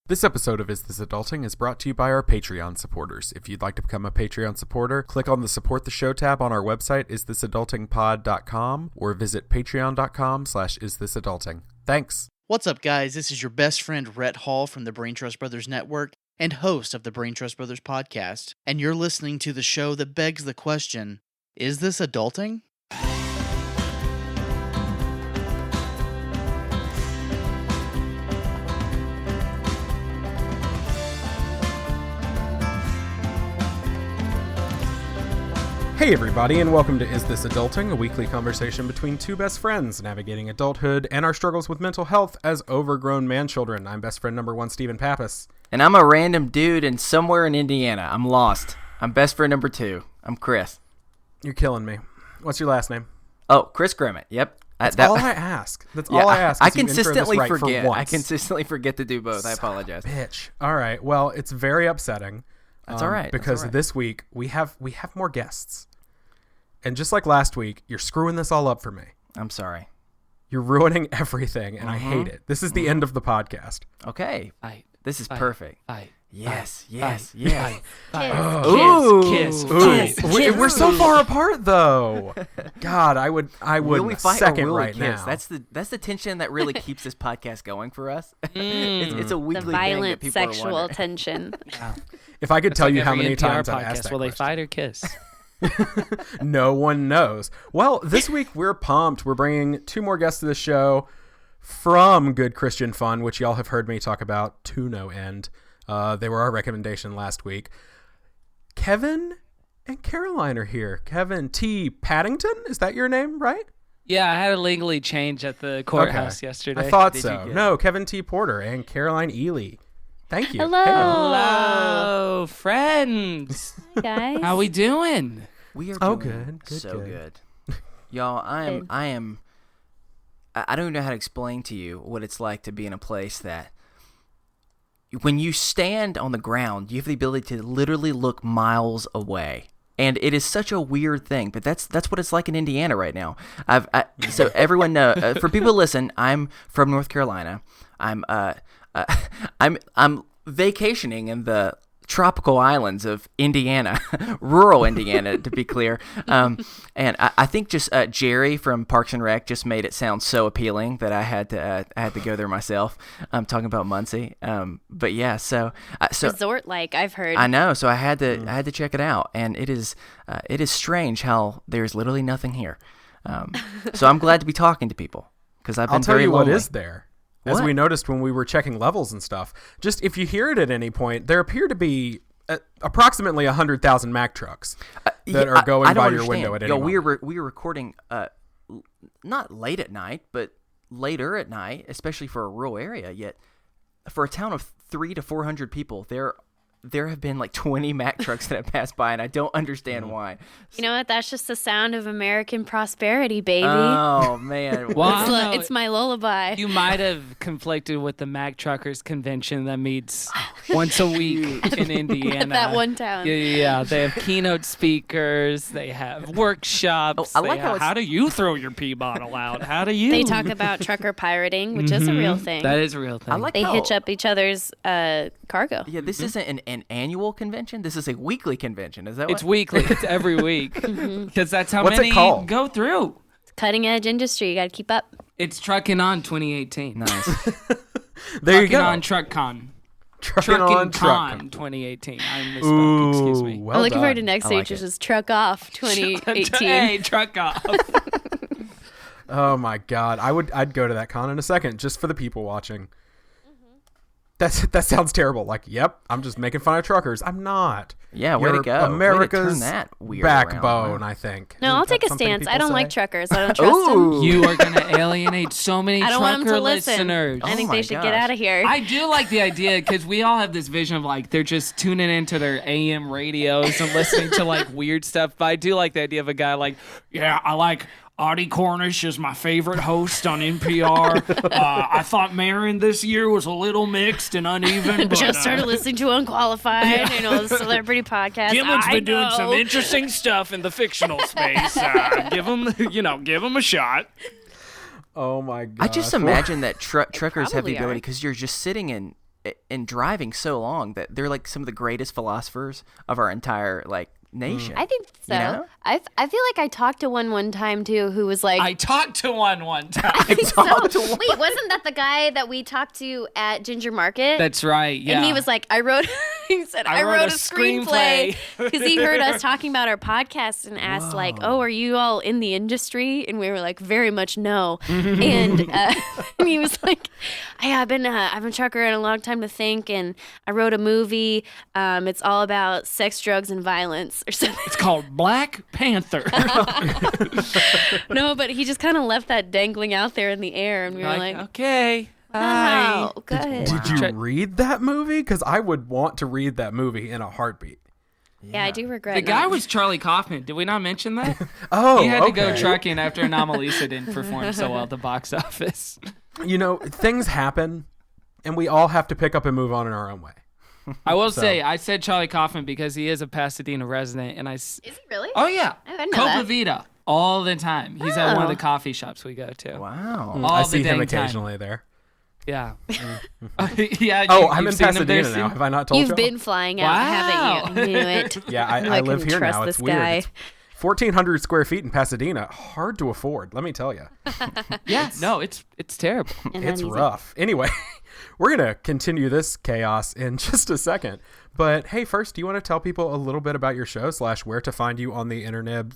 This episode of Is This Adulting is brought to you by our Patreon supporters. If you'd like to become a Patreon supporter, click on the Support the Show tab on our website, isthisadultingpod.com, or visit patreon.com/isthisadulting. Thanks. What's up, guys? This is your best friend, Rhett Hall from the Brain Trust Brothers Network and host of the Brain Trust Brothers podcast. And you're listening to the show that begs the question, is this adulting? Hey everybody, and welcome to Is This Adulting, a weekly conversation between two best friends navigating adulthood and our struggles with mental health as overgrown man-children. I'm best friend number one, Stephen Pappas. And I'm a random dude and somewhere in Indiana. I'm lost. I'm best friend number two. I'm Chris. You're killing me. What's your last name? Oh, Chris Grimmett. Yep. That's all I ask. That's all I ask. I consistently right forget. I consistently forget to do both. I apologize. Bitch. All right. Well, it's very upsetting. That's all right. Because this week we have more guests. And just like last week, you're screwing this all up for me. I'm sorry. You're ruining everything, and I hate it. This is the end of the podcast. Okay. This is perfect. Yes. Kiss. We're so far apart, though. God, I would second right now. That's the tension that really keeps this podcast going for us. It's a weekly the violent thing that people sexual tension. If I could tell you how many times I've asked that will they question. fight or kiss? No one knows. Well, this week we're pumped. We're bringing two more guests to the show from Good Christian Fun, which y'all have heard me talk about to no end. They were our recommendation last week. Kevin and Caroline are here. Kevin T. Paddington, is that your name, right? Yeah, I had to legally change at the courthouse yesterday. I thought so. No, Kevin T. Porter and Caroline Ely. Thank you. Hello. Hello, friends. Hi, guys. How we doing? We are good. good. Y'all, I don't even know how to explain to you what it's like to be in a place that when you stand on the ground, you have the ability to literally look miles away. And it is such a weird thing, but that's what it's like in Indiana right now. So everyone know, for people who listen, I'm from North Carolina. I'm vacationing in the tropical islands of Indiana, rural Indiana, to be clear. And I think just Jerry from Parks and Rec just made it sound so appealing that I had to go there myself. I'm talking about Muncie. But yeah, so resort-like, I've heard. I know. So I had to check it out, and it is strange how there's literally nothing here. So I'm glad to be talking to people because I've been very lonely. I'll tell you what is there. As we noticed when we were checking levels and stuff, just if you hear it at any point, there appear to be approximately 100,000 Mack trucks that are going by your window at any moment. We were recording not late at night, but later at night, especially for a rural area. Yet for a town of 300 to 400 people, there have been like 20 Mack trucks that have passed by, and I don't understand why. You know what? That's just the sound of American prosperity, baby. Oh, man. Well, it's my lullaby. You might have conflicted with the Mack Truckers convention that meets once a week in Indiana. At that one town. Yeah. They have keynote speakers. They have workshops. I like how do you throw your pee bottle out? How do you? They talk about trucker pirating, which is a real thing. That is a real thing. They hitch up each other's cargo. Yeah, this isn't an annual convention. This is a weekly convention. Is that It's weekly. It's every week. Because that's how What's many it called? go through. Cutting edge industry. You got to keep up. It's Truckin' On 2018. Nice. There you go. On TruckCon. Trucking on Con 2018. I misspoke. Ooh, Excuse me. well I'm looking forward done. to next I stage, like which it. is Truck Off 2018. Hey, Truck Off. Oh my God, I'd go to that con in a second just for the people watching. That sounds terrible. Like, yep, I'm just making fun of truckers. I'm not. Yeah, way You're to go. America's Way to turn that weird backbone, around. Wow. I think. No, Isn't I'll that take a something stance. people I don't say? like truckers. I don't trust them. Ooh. You are going to alienate so many I don't want them trucker to listen. listeners. I think my they should get gosh. out of here. I do like the idea because we all have this vision of like they're just tuning into their AM radios and listening to like weird stuff. But I do like the idea of a guy like, yeah, I like Audie Cornish is my favorite host on NPR. I thought Marin this year was a little mixed and uneven. But, Just started listening to Unqualified, the celebrity podcast. Gimlet's been doing some know. interesting stuff in the fictional space. Give him a shot. Oh my God. I just imagine that truckers have the probably ability are. because you're just sitting in and driving so long that they're like some of the greatest philosophers of our entire like nation. I think so. You know? I feel like I talked to one time too who was like, I talked to one time. I think so. Wait, wasn't that the guy that we talked to at Ginger Market? That's right. Yeah. And he was like, he said, I wrote a screenplay because he heard us talking about our podcast and asked like, oh, are you all in the industry? And we were like, very much no. and he was like, I've been a trucker in a long time to think, and I wrote a movie. It's all about sex, drugs, and violence or something. It's called Black Panther. No, but he just kind of left that dangling out there in the air, and we were like, okay. wow, good. Did you read that movie? Because I would want to read that movie in a heartbeat. Yeah, I do regret The not. guy was Charlie Kaufman. Did we not mention that? Oh, He had to go okay. trucking after Anomalisa didn't perform so well at the box office. You know, things happen, and we all have to pick up and move on in our own way. I will say, I said Charlie Kaufman because he is a Pasadena resident, and Is he really? Oh yeah, I didn't know Copa that. Vita all the time. He's at one of Oh. the coffee shops we go to. Wow. All I the see him dang time. occasionally there. Yeah. Yeah. Oh, I'm you've in seen him there, Pasadena now. Steve? Have I not told you? You've been flying out, haven't you? Knew it. Yeah, Knew I live couldn't here trust now. this It's weird. guy. It's 1,400 square feet in Pasadena. Hard to afford, let me tell you. Yeah. No, it's terrible. And It's uneasy. rough. Anyway, we're going to continue this chaos in just a second. But hey, first, do you want to tell people a little bit about your show / where to find you on the internebs?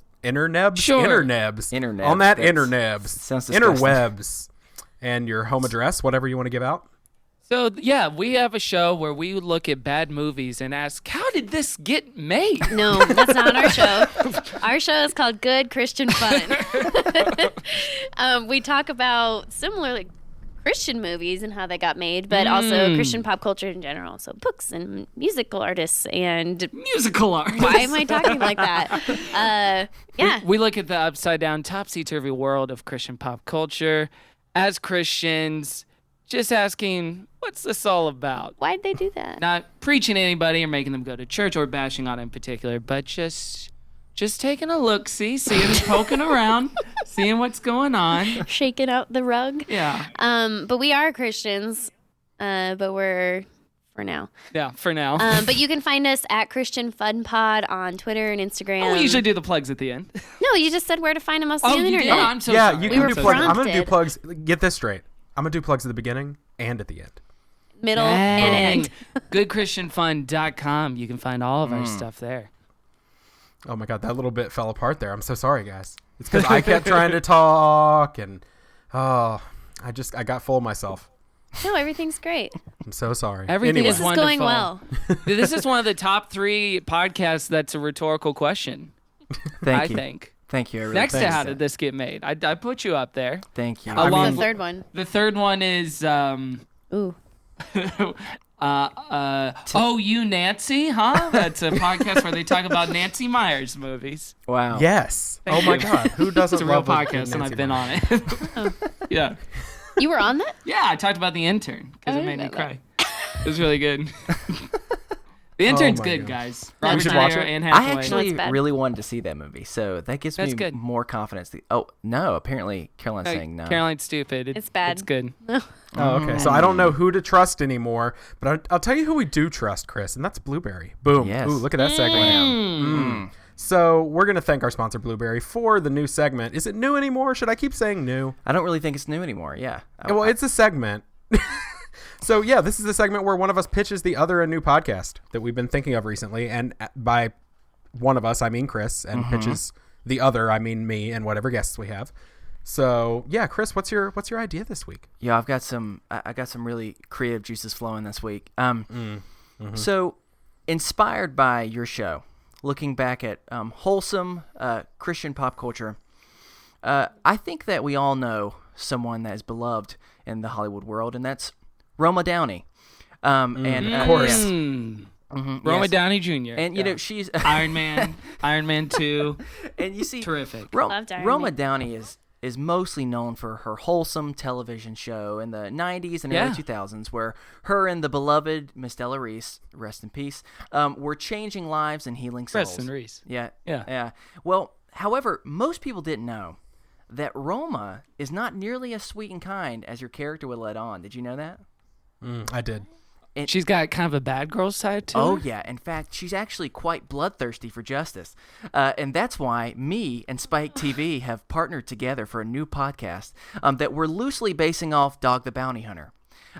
Sure. Internebs. Internebs, On that that's- internebs. sounds disgusting. Interwebs. And your home address, whatever you want to give out. So yeah, we have a show where we look at bad movies and ask, how did this get made? No, that's not our show. Our show is called Good Christian Fun. We talk about similar like Christian movies and how they got made, but also Christian pop culture in general. So books and musical artists and Musical art. why am I talking like that? Yeah. We look at the upside down, topsy-turvy world of Christian pop culture as Christians, just asking, what's this all about? Why'd they do that? Not preaching to anybody or making them go to church or bashing on it in particular, but just taking a look, seeing, poking around, seeing what's going on. Shaking out the rug. Yeah. But we are Christians, but we're for now. Yeah, for now. But you can find us at Christian Fun Pod on Twitter and Instagram. we usually do the plugs at the end. No, you just said where to find them on the Oh, you internet. did? I'm so Yeah, sorry. you We can were do plugs. I'm going to do prompted. plugs. Get this straight. I'm going to do plugs at the beginning and at the end. Middle and end. GoodChristianFun.com. You can find all of our stuff there. Oh my God, that little bit fell apart there. I'm so sorry, guys. It's because I kept trying to talk, and I got full of myself. No, everything's great. I'm so sorry. Everything Anyway. is This is wonderful. going well. This is one of the top 3 podcasts that's a rhetorical question. Thank I you. think. Thank you. I really Next to appreciate how that. did this get made? I put you up there. Thank you. I What's mean- the third one? The third one is Ooh. Oh You Nancy, huh? That's a podcast where they talk about Nancy Myers movies. Wow. Yes. Oh my God. Who doesn't It's a real love podcast, and Nancy I've been Myers? on it. Yeah. You were on that? Yeah, I talked about The Intern because I it made me didn't know cry. It was really good. The Intern's my good, God. guys. We Robert should De watch Niro, it. Anne I Hathaway. No, actually it's bad. really wanted to see that movie, so that gives That's me good. more confidence. Oh no! Apparently, Caroline's saying no. Caroline's stupid. It's bad. It's good. Oh, okay. So I don't know who to trust anymore, but I'll tell you who we do trust, Chris, and that's Blueberry. Boom. Yes. Ooh, look at that segment. So we're going to thank our sponsor, Blueberry, for the new segment. Is it new anymore? Should I keep saying new? I don't really think it's new anymore. Yeah. Well, it's a segment. So, yeah, this is the segment where one of us pitches the other a new podcast that we've been thinking of recently. And by one of us, I mean Chris, and pitches the other, I mean me, and whatever guests we have. So, yeah, Chris, what's your idea this week? Yeah, I got some really creative juices flowing this week. So, inspired by your show, looking back at wholesome Christian pop culture, I think that we all know someone that is beloved in the Hollywood world, and that's Roma Downey. And Of course. Roma yes. Downey Jr. And you know she's Iron Man, Iron Man 2. and you see Terrific. Loved Iron Roma Man. Downey is mostly known for her wholesome television show in the 90s and Yeah. early 2000s, where her and the beloved Miss Della Reese, rest in peace, were changing lives and healing souls. Preston Reese. Yeah. Yeah. Well, however, most people didn't know that Roma is not nearly as sweet and kind as your character would let on. Did you know that? I did. She's got kind of a bad girl side to Oh, her. yeah. In fact, she's actually quite bloodthirsty for justice. And that's why me and Spike TV have partnered together for a new podcast that we're loosely basing off Dog the Bounty Hunter.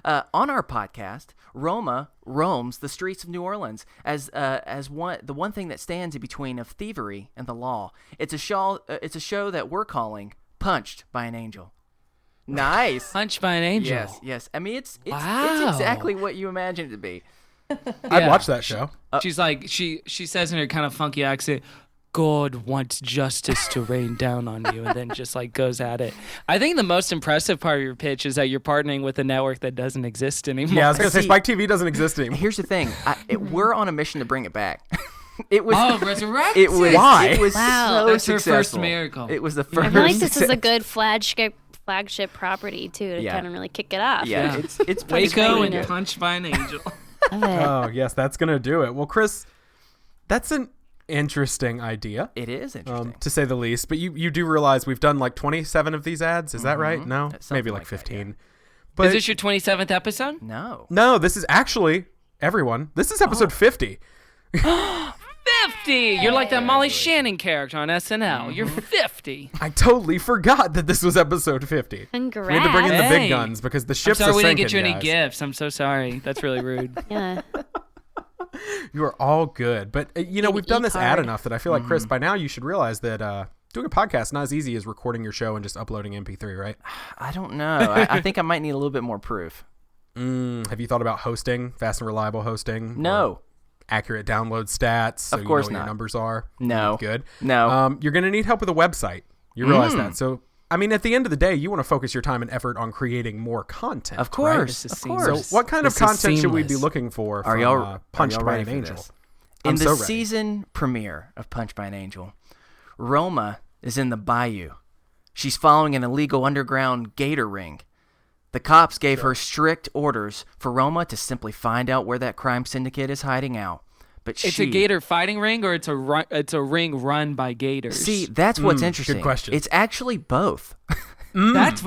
On our podcast, Roma roams the streets of New Orleans as the one thing that stands in between of thievery and the law. It's a show that we're calling Punched by an Angel. Nice. Punched by an Angel. Yes. I mean, it's Wow. exactly what you imagine it to be. I'd watch that show. She's like she says in her kind of funky accent, God wants justice to rain down on you, and then just like goes at it. I think the most impressive part of your pitch is that you're partnering with a network that doesn't exist anymore. Yeah, I was going to say Spike TV doesn't exist anymore. Here's the thing. We're on a mission to bring it back. It was resurrect it was Why? It was Wow. so That's her successful. first miracle. It was the I first. feel like this is a good flagship property too to Yeah. kind of really kick it off. Yeah, Yeah. it's pretty Waco sweet. and Punched by an Angel. Love it. Oh, yes, that's going to do it. Well, Chris, that's an interesting idea, It is interesting. to say the least. But you do realize we've done like 27 of these ads. Is that right? No? Something Maybe like like that, 15. yeah. But Is this your 27th episode? No. no, this is actually, everyone, this is episode 50. 50! You're like that Molly Shannon character on SNL. You're 50. I totally forgot that this was episode 50. Congrats. We had to bring in the Hey. big guns because the I'm ship's sorry we didn't a-sinking, get you any guys. gifts. I'm so sorry. That's really rude. Yeah. You are all good. But, you know, An we've done this ad e-card. enough that I feel like, Chris, by now you should realize that doing a podcast is not as easy as recording your show and just uploading MP3, right? I don't know. I think I might need a little bit more proof. Have you thought about hosting, fast and reliable hosting? No. Or accurate download stats? So Of course you know what not. your numbers are? No. Good. No. You're going to need help with a website. You realize that. So, I mean, at the end of the day, you want to focus your time and effort on creating more content. Of right? course. This is Of course. So what kind of This is content should we be seamless. looking for Are from y'all Punched by ready an for Angel? this? I'm In the so ready. season premiere of Punched by an Angel, Roma is in the bayou. She's following an illegal underground gator ring. The cops gave her strict orders for Roma to simply find out where that crime syndicate is hiding out. But It's a gator fighting ring, or it's a ring run by gators? See, that's what's interesting. good question. It's actually both. That's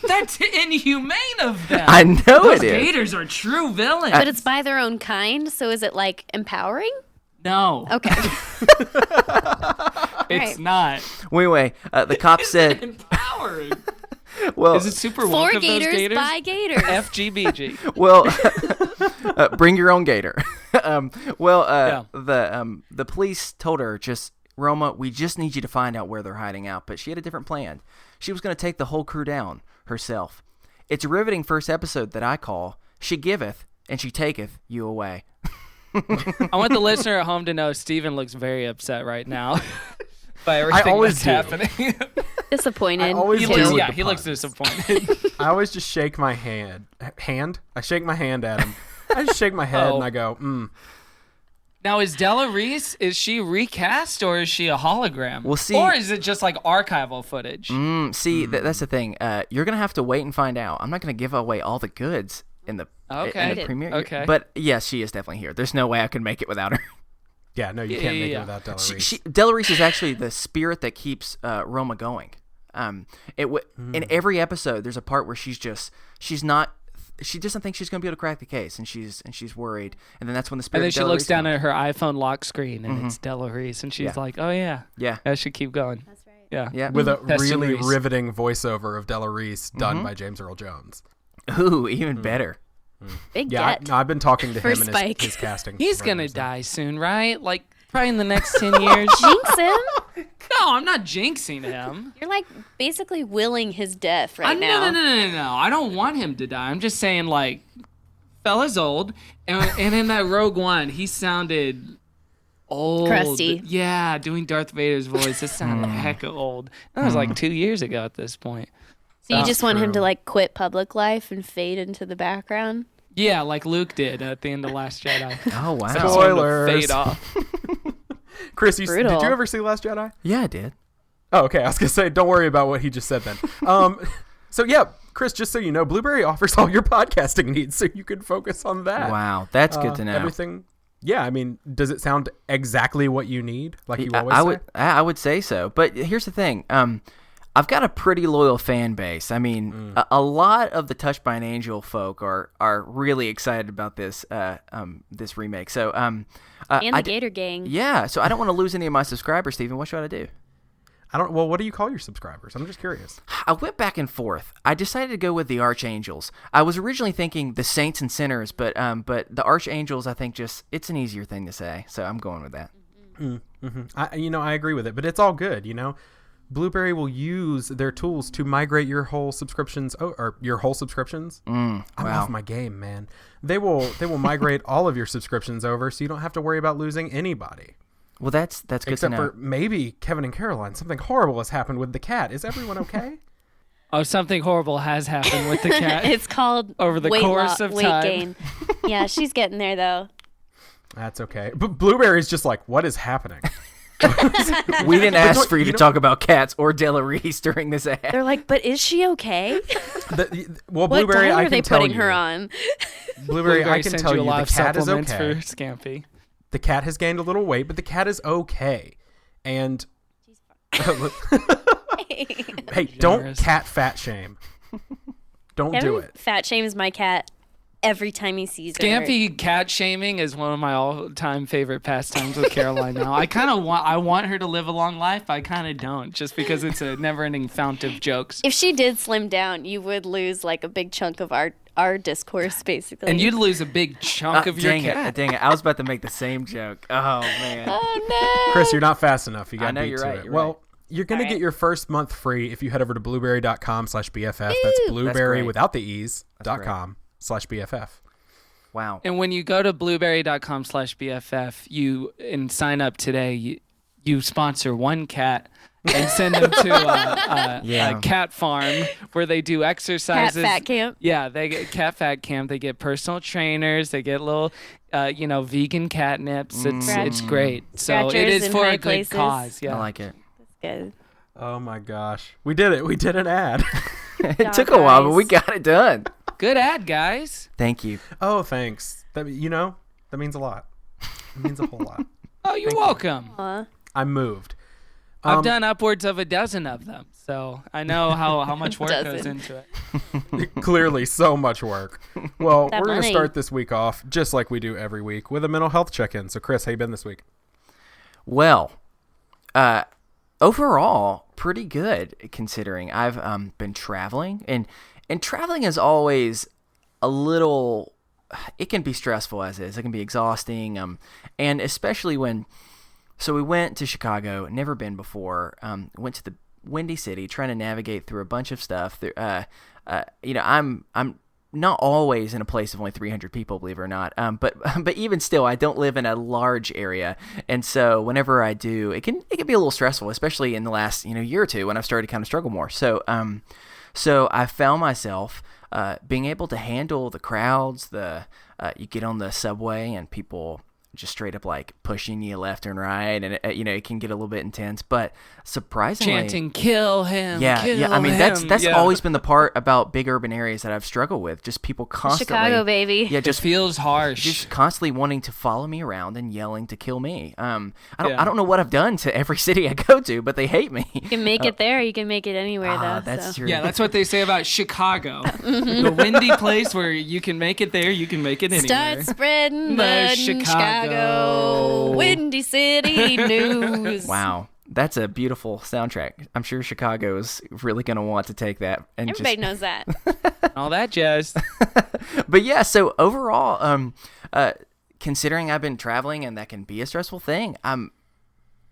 that's inhumane of them. I know Those it is. gators are true villains. But it's by their own kind, so is it like empowering? no, Okay. it's right. not Wait. The cop said, empowering. well, Is it super For woke of those gators, gators? by gators. FGBG. well, bring your own gator. Yeah. The police told her, just, Roma, we just need you to find out where they're hiding out. But she had a different plan. She was going to take the whole crew down herself. It's a riveting first episode that I call She Giveth and She Taketh You Away. I want the listener at home to know Steven looks very upset right now by everything always that's do. happening. Disappointed. I always he do looks, with yeah, the he looks puns. disappointed. I always just shake my hand. I shake my hand at him. I just shake my head Oh. and I go, Now, is Della Reese, is she recast or is she a hologram? Well, see- or is it just like archival footage? See, that's the thing. You're going to have to wait and find out. I'm not going to give away all the goods in the, Okay. in the premiere. Okay. But yes, she is definitely here. There's no way I could make it without her. yeah, no, you Yeah, can't yeah, make yeah. it without Della Reese. Della Reese is actually the spirit that keeps Roma going. In every episode, there's a part where she doesn't think she's going to be able to crack the case, and she's worried, and then that's when the spirit. And then of she Della looks Reese down comes. at her iPhone lock screen and it's Della Reese, and she's Yeah. like, "Oh yeah, Yeah, I should keep going." That's right. Yeah, yeah. With a Testing really Reese. riveting voiceover of Della Reese done by James Earl Jones. Ooh, even better. Big Yeah, get. I've been talking to For him and Spike. his casting. He's gonna writers. die soon, right? Like probably in the next 10 years. Jinx him. No, I'm not jinxing him. You're like basically willing his death right now. No. I don't want him to die. I'm just saying, like, fella's old, and in that Rogue One, he sounded old. Crusty. Yeah, doing Darth Vader's voice. It sounded hecka old. That was like 2 years ago at this point. So you That's just want him true. to like quit public life and fade into the background? Yeah, like Luke did at the end of Last Jedi. Oh wow. Just want him to Spoilers. Fade off. Chris, did Brutal. you ever see Last Jedi? Yeah, I did. Oh, okay. I was gonna say, don't worry about what he just said then. So yeah, Chris, just so you know, Blueberry offers all your podcasting needs, so you can focus on that. Wow, that's good to know. Everything. Yeah, I mean, does it sound exactly what you need? Like you always I say? would I would say so. But here's the thing. I've got a pretty loyal fan base. I mean, a lot of the Touched by an Angel folk are really excited about this this remake. So and the Gator Gang. Yeah, so I don't want to lose any of my subscribers, Stephen. What should I do? Well, what do you call your subscribers? I'm just curious. I went back and forth. I decided to go with the Archangels. I was originally thinking the Saints and Sinners, but the Archangels, I think it's an easier thing to say. So I'm going with that. I agree with it, but it's all good. Blueberry will use their tools to migrate your whole subscriptions. I'm off my game, man. They will migrate all of your subscriptions over, so you don't have to worry about losing anybody. Well, that's good to know. Except for maybe Kevin and Caroline. Something horrible has happened with the cat. Is everyone okay? Oh, something horrible has happened with the cat. It's called over the course of weight time. gain. Yeah, she's getting there though. That's okay. But Blueberry's just like, what is happening? We didn't ask for you to talk about cats or Della Reese during this ad. They're like, but is she okay? Well, What Blueberry, diet I are can they tell putting you. her on? Blueberry, I can sends tell you you a lot the of cat is supplements okay. for Scampy. The cat has gained a little weight, but the cat is okay. And hey, don't cat fat shame. Don't do it. Fat shames my cat every time he sees her. Scampy cat shaming is one of my all-time favorite pastimes with Caroline now. I want her to live a long life. I kind of don't, just because it's a never-ending fount of jokes. If she did slim down, you would lose like a big chunk of our discourse, basically. And you'd lose a big chunk of your cat. Dang it. I was about to make the same joke. Oh, man. Oh, no. Chris, you're not fast enough. You got I know beat you're to right. it. You're Well, right. you're going to get your first month free if you head over to blueberry.com/BFF. That's blueberry great. without the e's.com/BFF. Wow. And when you go to blueberry.com/BFF, and sign up today, you sponsor one cat and send them to a cat farm where they do exercises. Cat fat camp. Yeah, they get cat fat camp. They get personal trainers. They get little, vegan catnips. It's great. So it Scratchers is in for high a good places. cause. Yeah, I like it. Good. Oh, my gosh. We did it. We did an ad. It took a while, but we got it done. Good ad, guys. Thank you. Oh, thanks. That means a lot. It means a whole lot. Oh, you're welcome. I'm moved. I've done upwards of a dozen of them, so I know how much work goes Dozen. into it. Clearly, so much work. Well, That we're going to money. start this week off, just like we do every week, with a mental health check-in. So, Chris, how you been this week? Well, overall, pretty good considering I've been traveling, and traveling is always a little. It can be stressful as is. It can be exhausting, and especially when. So we went to Chicago. Never been before. Went to the Windy City, trying to navigate through a bunch of stuff. I'm not always in a place of only 300 people, believe it or not. But even still, I don't live in a large area, and so whenever I do, it can be a little stressful, especially in the last year or two when I've started to kind of struggle more. So I found myself being able to handle the crowds. You get on the subway and people just straight up like pushing you left and right, and it can get a little bit intense, but surprisingly Chanting, kill him. Yeah, kill yeah. I mean, him. that's Yeah. always been the part about big urban areas that I've struggled with. Just people constantly, Chicago, baby. yeah, It just feels harsh. just constantly wanting to follow me around and yelling to kill me. I don't know what I've done to every city I go to, but they hate me. You can make it there. You can make it anywhere, though. That's so. true. Yeah, that's what they say about Chicago. The windy place where you can make it there, you can make it anywhere. Start spreading The mud in Chicago. Windy City news. Wow. That's a beautiful soundtrack. I'm sure Chicago's really going to want to take that. And Everybody knows that. All that jazz. But yeah, so overall, considering I've been traveling and that can be a stressful thing,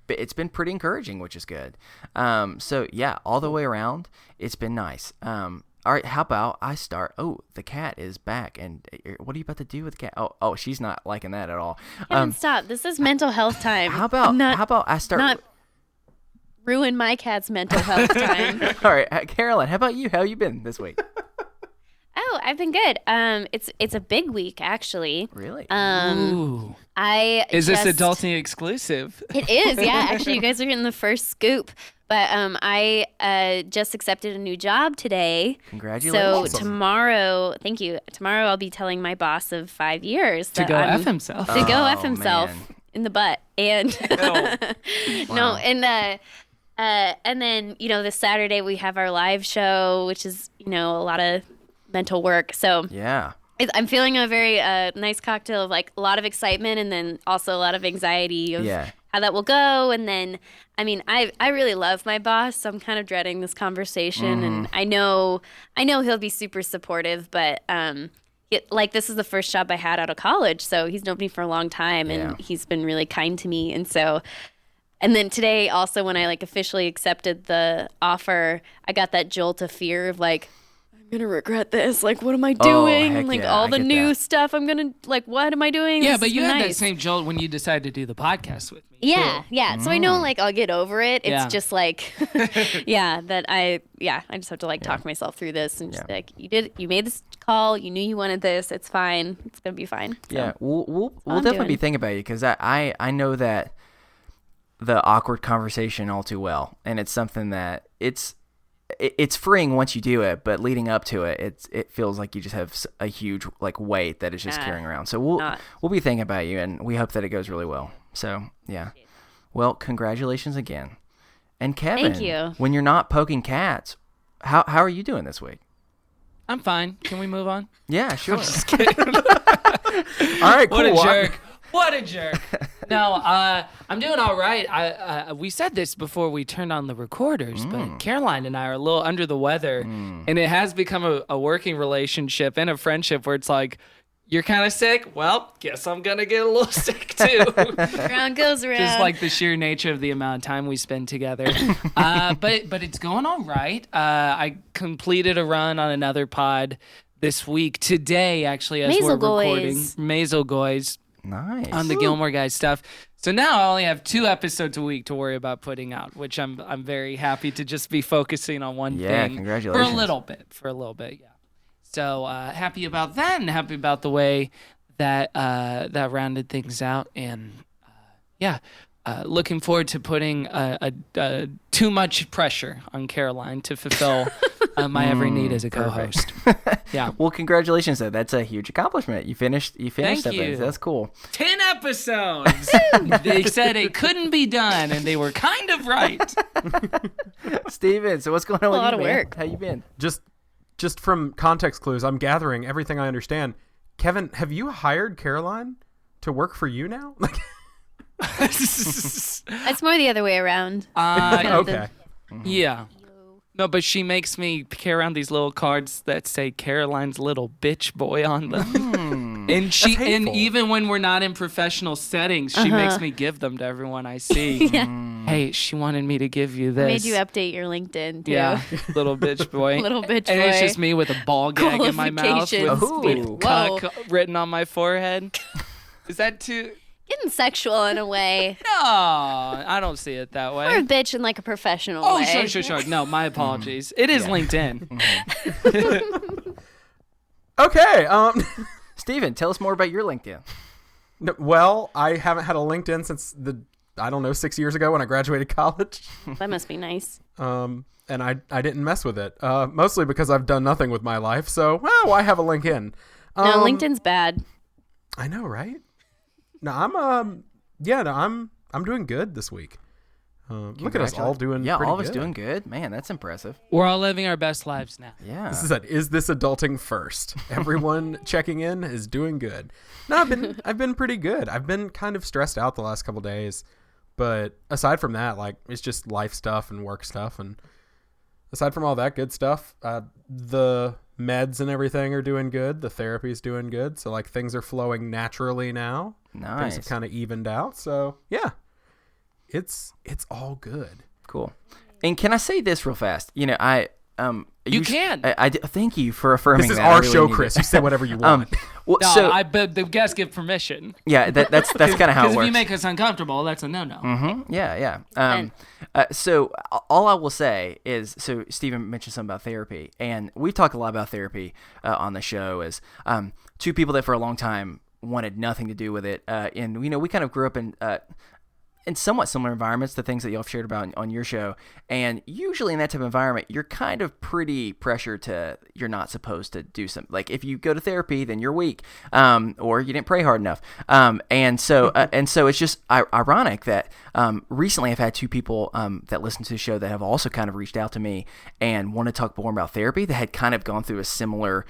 it's been pretty encouraging, which is good. So yeah, all the way around, it's been nice. All right, how about I start? Oh, the cat is back, and what are you about to do with the cat? Oh, she's not liking that at all. Kevin, stop. This is mental health time. How about I start? Not ruin my cat's mental health time. All right, Caroline, how about you? How you been this week? Oh, I've been good. It's a big week actually. Really? Ooh. Is this adulting exclusive? It is, yeah. Actually, you guys are getting the first scoop. But I just accepted a new job today. Congratulations. So tomorrow, thank you. Tomorrow I'll be telling my boss of 5 years To that go I'm, F himself. to go F Oh, himself man. in the butt. And no, and And then, this Saturday we have our live show, which is, a lot of mental work. So Yeah. I'm feeling a very nice cocktail of like a lot of excitement and then also a lot of anxiety of how that will go. And then, I really love my boss, so I'm kind of dreading this conversation. And I know he'll be super supportive, but this is the first job I had out of college, so he's known me for a long time, and he's been really kind to me. And so, and then today also when I like officially accepted the offer, I got that jolt of fear of like, I'm gonna regret this. Like, what am I doing? Heck Like yeah, all I the get new that. stuff. I'm gonna like, what am I doing? Yeah, This but has you been had that nice. same jolt when you decided to do the podcast with me. Yeah, too. yeah. So I know like I'll get over it. It's Yeah. just like, that I just have to like talk myself through this and just be like, you made this call. You knew you wanted this. It's fine. It's gonna be fine. So, Yeah, we'll I'm definitely be doing. thinking about you because I know that the awkward conversation all too well, and it's something that it's freeing once you do it, but leading up to it, it feels like you just have a huge like weight that is just carrying around. So we'll be thinking about you, and we hope that it goes really well. So yeah, well, congratulations again, and Kevin. Thank you. When you're not poking cats, how are you doing this week? I'm fine. Can we move on? Yeah, sure. All right, cool. What a jerk. What a jerk. No, I'm doing all right. We said this before we turned on the recorders, but Caroline and I are a little under the weather, and it has become a working relationship and a friendship where it's like, you're kind of sick? Well, guess I'm going to get a little sick too. Round goes around. Just like the sheer nature of the amount of time we spend together. But it's going all right. I completed a run on another pod this week. Today, actually, as we're recording. Maisel Goys. Nice. On the Gilmore Guys stuff. So now I only have 2 episodes a week to worry about putting out, which I'm very happy to just be focusing on one thing. Yeah, congratulations. For a little bit, yeah. So happy about that, and happy about the way that that rounded things out, and looking forward to putting too much pressure on Caroline to fulfill my every need as a co-host. Yeah. Well, congratulations, though. That's a huge accomplishment. You finished Thank something. you. That's cool. 10 episodes. They said it couldn't be done, and they were kind of right. Steven, so what's going on with you, lot of man? work. How you been? Just from context clues, I'm gathering everything I understand. Kevin, have you hired Caroline to work for you now? Like, It's more the other way around. okay. Yeah. No, but she makes me carry around these little cards that say Caroline's little bitch boy on them. And hateful. even when we're not in professional settings, she makes me give them to everyone I see. Hey, she wanted me to give you this. Made you update your LinkedIn too. Yeah, little bitch boy. Little bitch boy. And it's just me with a ball gag in my mouth with Qualifications. Ooh. cuck written on my forehead. Is that too... Getting sexual in a way. No, I don't see it that way. Or a bitch in like a professional Oh, way. sure. No, my apologies. It is LinkedIn. Okay. Steven, tell us more about your LinkedIn. Well, I haven't had a LinkedIn since 6 years ago when I graduated college. That must be nice. And I didn't mess with it. Mostly because I've done nothing with my life. So, well, I have a LinkedIn. No, LinkedIn's bad. I know, right? No, I'm doing good this week. Look at us all doing Yeah, pretty all of us good. doing good. Man, that's impressive. We're all living our best lives now. Yeah. Is this adulting first? Everyone checking in is doing good. No, I've been pretty good. I've been kind of stressed out the last couple days, but aside from that, like it's just life stuff and work stuff, and aside from all that good stuff, the meds and everything are doing good. The therapy's doing good. So like things are flowing naturally now. Nice. Things have kind of evened out. So yeah, it's all good. Cool. And can I say this real fast? You know, You can. Thank you for affirming This is that. I our really show, need Chris. it. You say whatever you want. Well, No, but the guests give permission. yeah, that's kind of how it Because if works. you make us uncomfortable, that's a no-no. Yeah. So all I will say is, so Steven mentioned something about therapy, and we talk a lot about therapy on the show as two people that for a long time wanted nothing to do with it. And, you know, we kind of grew up in in somewhat similar environments, the things that y'all have shared about on your show. And usually in that type of environment, you're kind of pretty pressured to, you're not supposed to do something. Like if you go to therapy, then you're weak, or you didn't pray hard enough. And so it's just ironic that recently I've had two people that listen to the show that have also kind of reached out to me and want to talk more about therapy, that had kind of gone through a similar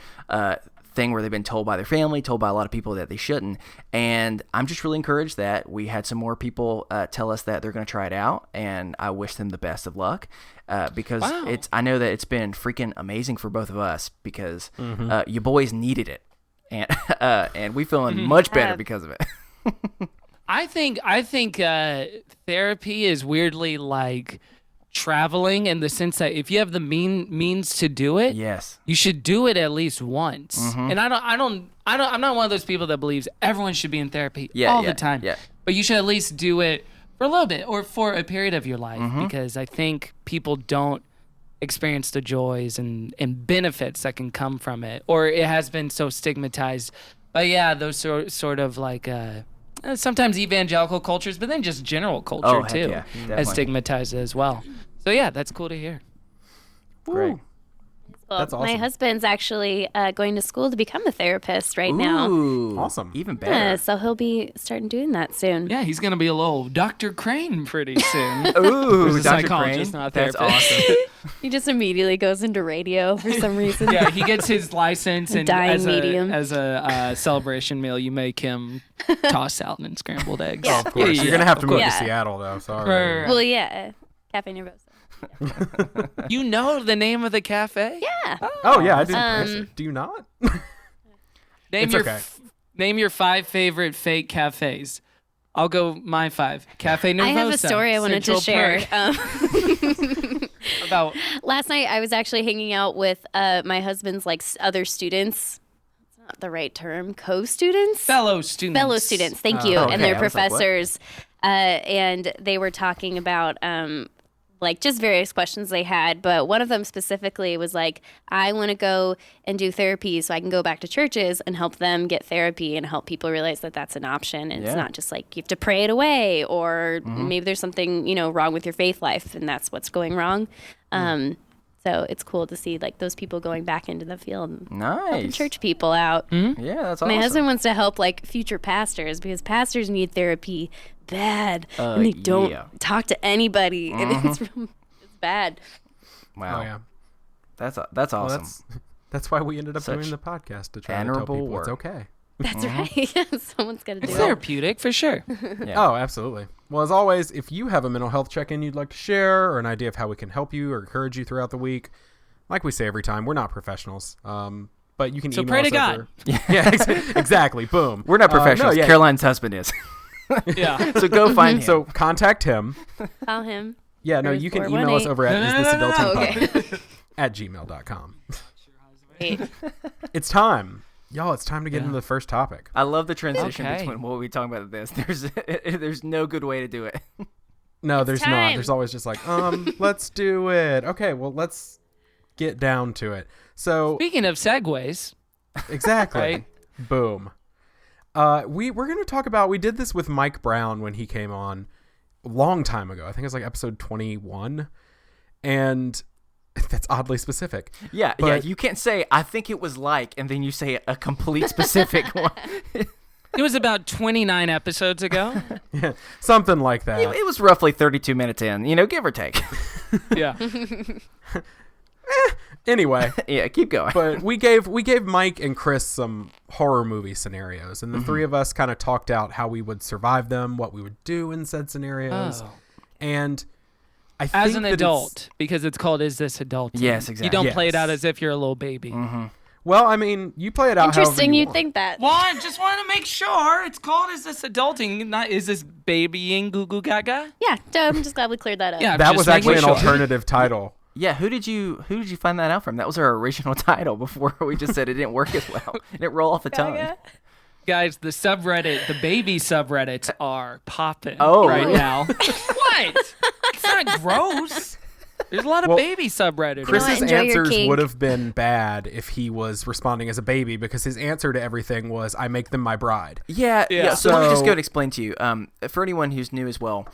thing where they've been told by their family, told by a lot of people that they shouldn't. And I'm just really encouraged that we had some more people tell us that they're going to try it out, and I wish them the best of luck because I know that it's been freaking amazing for both of us because you boys needed it, and we feeling much better because of it. I think therapy is weirdly like traveling, in the sense that if you have the means to do it, Yes. you should do it at least once. And I'm not one of those people that believes everyone should be in therapy all the time. Yeah. But you should at least do it for a little bit or for a period of your life, because I think people don't experience the joys and benefits that can come from it, or it has been so stigmatized. But yeah, those sort of like sometimes evangelical cultures, but then just general culture heck too, yeah, has definitely. stigmatized it as well. So yeah, that's cool to hear. Great. Well, That's my awesome. husband's actually going to school to become a therapist right now. Ooh, Awesome. Even better. Yeah, so he'll be starting doing that soon. Yeah, he's gonna be a little Dr. Crane pretty soon. Ooh, Who's a Dr. psychologist, Crane. not a That's therapist. awesome. He just immediately goes into radio for some reason. Yeah, he gets his license, and Dying as medium. a celebration meal, you make him toss salad and scrambled eggs. Yeah. Of course. You're going to have to move Yeah. to Seattle, though. Sorry. Right. Well, yeah, Cafe Nervosa. You know the name of the cafe? Yeah. Oh, yeah. I didn't. Do you not? Name It's your okay. name your 5 favorite fake cafes. I'll go my 5. Cafe Nervosa. I have a story I wanted to Central share. Park. About Last night I was actually hanging out with my husband's other students. It's not the right term. Co-students? fellow students. Fellow students. Thank you. okay. And their I was like, what? professors. And they were talking about just various questions they had, but one of them specifically was like, I want to go and do therapy so I can go back to churches and help them get therapy and help people realize that that's an option. And Yeah. it's not just like you have to pray it away, or maybe there's something, wrong with your faith life and that's what's going wrong. So it's cool to see those people going back into the field and helping Nice. church people out. Yeah, that's awesome. My husband wants to help future pastors, because pastors need therapy bad and they don't yeah. talk to anybody, and it's bad. Wow. Oh, yeah. That's Well, awesome. that's why we ended up Such doing the podcast, to try to tell admirable people work. it's okay. That's right. Someone's got to do It's it. therapeutic for sure. Yeah. Oh, absolutely. Well, as always, if you have a mental health check-in you'd like to share, or an idea of how we can help you or encourage you throughout the week, like we say every time, we're not professionals. But you can So email pray to us God. over- Yeah, exactly. Boom. We're not professionals. No, yeah. Caroline's husband is. Yeah. So go find him. So contact him. Call him. Yeah, no, you can email us 418. over at No. Okay. at gmail.com. Great. It's time. Y'all, it's time to get into the first topic. I love the transition Okay. between what we talking about this. There's no good way to do it. No, there's not. time. There's always just like, let's do it. Okay, well, let's get down to it. So, Speaking of segues, exactly. Right. Boom. We're going to talk about, we did this with Mike Brown when he came on a long time ago. I think it was episode 21. And that's oddly specific. Yeah, But- you can't say I think it was like, and then you say a complete specific one. it was about 29 episodes ago. Something like that. It was roughly 32 minutes in, give or take. Yeah. Anyway, Yeah, keep going. but we gave Mike and Chris some horror movie scenarios, and the three of us kind of talked out how we would survive them, what we would do in said scenarios. Oh. And I think As an that adult, because it's called Is This Adult? Yes, exactly. You don't play it out Yes. as if you're a little baby. Well, I mean, you play it out Interesting however you you'd want. think that. Well, I just want to make sure it's called Is This Adulting, not Is This Babying Goo Goo Gaga? Yeah, I'm just glad we cleared that up. Yeah, That just was making actually an sure. alternative title. Yeah, who did you find that out from? That was our original title before we just said it didn't work as well. It didn't roll off the tongue. Guys, the subreddit, the baby subreddits are popping Oh, right really? now. What? It's not gross. There's a lot of baby subredditors. Chris's Enjoy your answers kink. would have been bad if he was responding as a baby, because his answer to everything was, I make them my bride. Yeah. So let me just So- go and explain to you. For anyone who's new as well,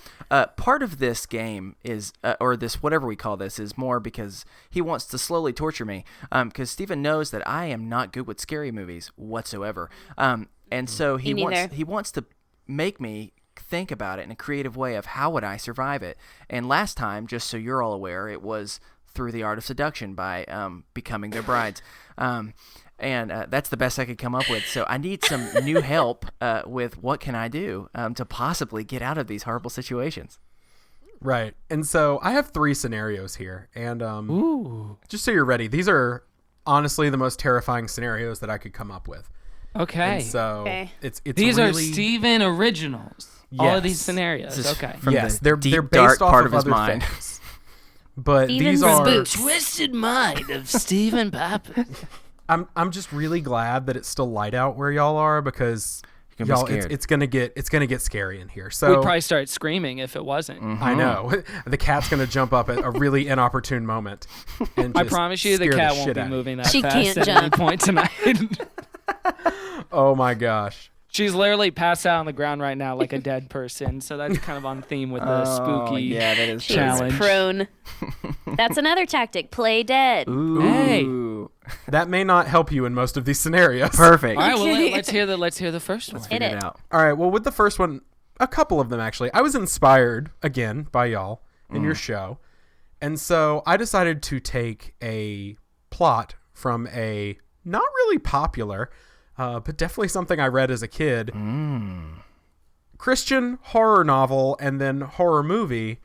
part of this game is, or this whatever we call this, is more because he wants to slowly torture me. Because Stephen knows that I am not good with scary movies whatsoever. And so Me neither. he wants to make me think about it in a creative way of how would I survive it. And last time, just so you're all aware, it was through the art of seduction by becoming their brides. And that's the best I could come up with. So I need some new help with what can I do to possibly get out of these horrible situations. Right. And so I have 3 scenarios here. And Ooh. just so you're ready, these are honestly the most terrifying scenarios that I could come up with. Okay. And so Okay. it's These are really, Steven originals. All of these Yes. scenarios. This is Okay. from yes, the they're deep, based dark off part of of his other mind. things. But Steven these are Spooks. Twisted Mind of Stephen Pappas. I'm just really glad that it's still light out where y'all are, because You're gonna be y'all scared. it's gonna get scary in here. We'd So probably start screaming if it wasn't. I know the cat's gonna jump up at a really inopportune moment. And I just promise you, the scare cat won't shit be out of you. moving that She fast can't at any jump. point tonight. Oh my gosh. She's literally passed out on the ground right now like a dead person. So that's kind of on theme with the spooky. Yeah, that is She's Challenge. prone. That's another tactic. Play dead. Ooh. Hey. That may not help you in most of these scenarios. Perfect. All right, well let's hear the first one. Hit Figure it. out. All right. Well, with the first one, a couple of them actually, I was inspired again by y'all in your show, and so I decided to take a plot from a not really popular, but definitely something I read as a kid, Christian horror novel and then horror movie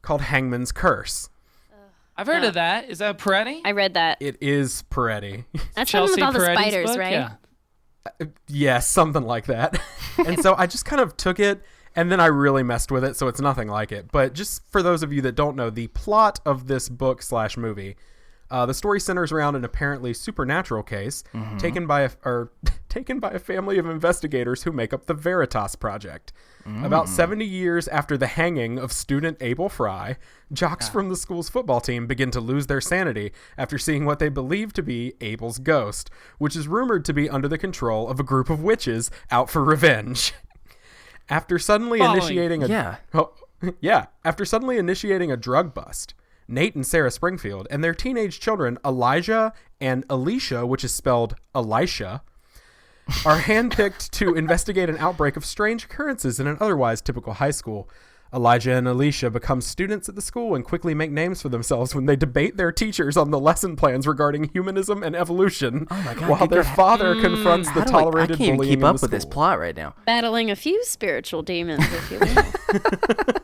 called Hangman's Curse. I've heard of that. Is that Peretti? I read that. It is Peretti. That's the one with all the Peretti's spiders, book? right? Yeah. Yes, something like that. And so I just kind of took it, and then I really messed with it, so it's nothing like it. But just for those of you that don't know, the plot of this book / movie, the story centers around an apparently supernatural case taken by a family of investigators who make up the Veritas Project. About 70 years after the hanging of student Abel Fry, jocks from the school's football team begin to lose their sanity after seeing what they believe to be Abel's ghost, which is rumored to be under the control of a group of witches out for revenge. After suddenly initiating after suddenly initiating a drug bust, Nate and Sarah Springfield and their teenage children Elijah and Alicia, which is spelled Elisha, are handpicked to investigate an outbreak of strange occurrences in an otherwise typical high school. Elijah and Alicia become students at the school and quickly make names for themselves when they debate their teachers on the lesson plans regarding humanism and evolution, while their father confronts the tolerated I can't even bullying keep in up the with this school. plot right now. Battling a few spiritual demons, if you will.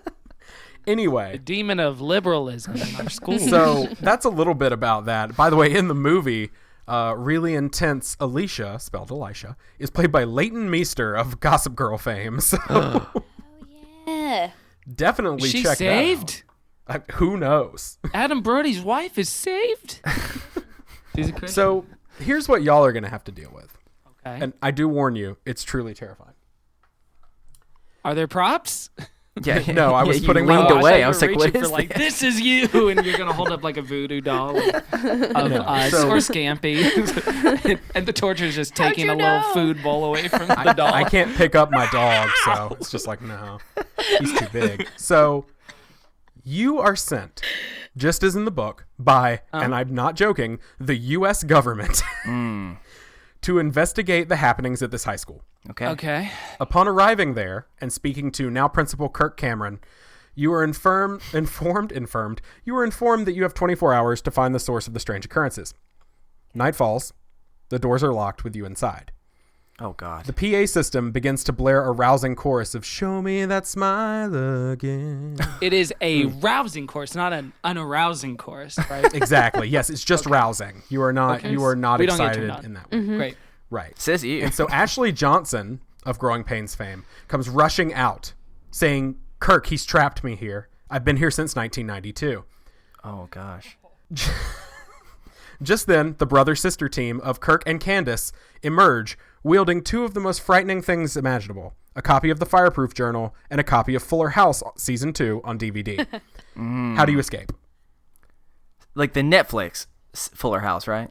Anyway, Demon of liberalism in our school. so that's a little bit about that. By the way, in the movie, really intense Alicia, spelled Elisha, is played by Leighton Meester of Gossip Girl fame. So Yeah. definitely She check saved? that out. Who knows? Adam Brody's wife is saved. She's a Christian. So here's what y'all are going to have to deal with. Okay. And I do warn you, it's truly terrifying. Are there props? Yeah, No, I was you putting leaned my- Oh, away. thought I was you like, were what reaching is for, like, that? this is you, and you're gonna hold up like a voodoo doll of us So- or Scampy, and the torture's just taking a you little know? food bowl away from the doll. I can't pick up my dog, so it's just like, no, he's too big. So you are sent, just as in the book, by, and I'm not joking, the U.S. government to investigate the happenings at this high school. Okay. Okay. Upon arriving there and speaking to now Principal Kirk Cameron, you are informed that you have 24 hours to find the source of the strange occurrences. Night falls. The doors are locked with you inside. Oh God. The PA system begins to blare a rousing chorus of "Show me that smile again." It is a rousing course, not an unarousing course, right? Exactly. Yes, it's just rousing. You are not. Okay. You are not We don't get excited turned on. in that way. Great. Right. Says you. And so Ashley Johnson of Growing Pains fame comes rushing out, saying, "Kirk, he's trapped me here. I've been here since 1992." Oh gosh. Just then, the brother-sister team of Kirk and Candace emerge, wielding two of the most frightening things imaginable: a copy of the Fireproof Journal and a copy of Fuller House Season 2 on DVD. How do you escape? like the Netflix Fuller House, right?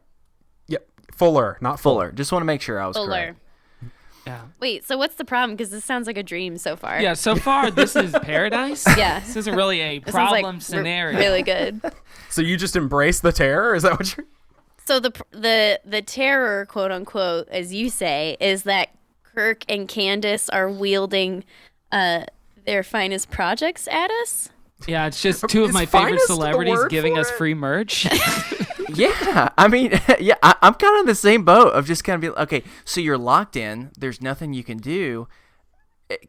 Yep. Fuller, not Fuller. Just want to make sure I was Fuller. correct. Yeah. Wait, so what's the problem? Because this sounds like a dream so far. Yeah, so far this is paradise. Yeah. This isn't really a This sounds problem like scenario. Really good. So you just embrace the terror? Is that what you're... So the terror, quote unquote, as you say, is that Kirk and Candace are wielding their finest projects at us. Yeah, it's just two of Is my favorite finest the celebrities word giving for us it? free merch. Yeah, I mean, yeah, I'm kind of in the same boat of just kind of be okay. So you're locked in. There's nothing you can do.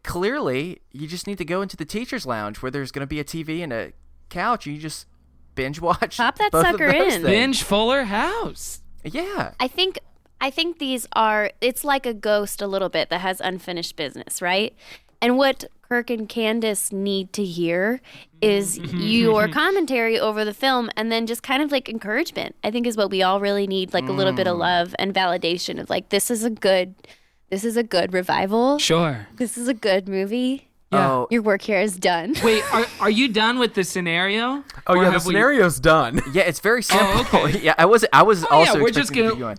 Clearly, you just need to go into the teacher's lounge where there's going to be a TV and a couch, and you just binge watch. Pop that both of sucker those in. things. Binge Fuller House. Yeah. I think these are, it's like a ghost a little bit that has unfinished business, right? And what Kirk and Candace need to hear is your commentary over the film, and then just kind of like encouragement, I think, is what we all really need, like a little bit of love and validation of like, this is a good revival. Sure. This is a good movie. Yeah. Oh, Your work here is done. Wait, are you done with the scenario? Oh, Or yeah, the have we- scenario's done. yeah. It's very simple. okay. Yeah, I was also we're just expecting to gonna- keep going.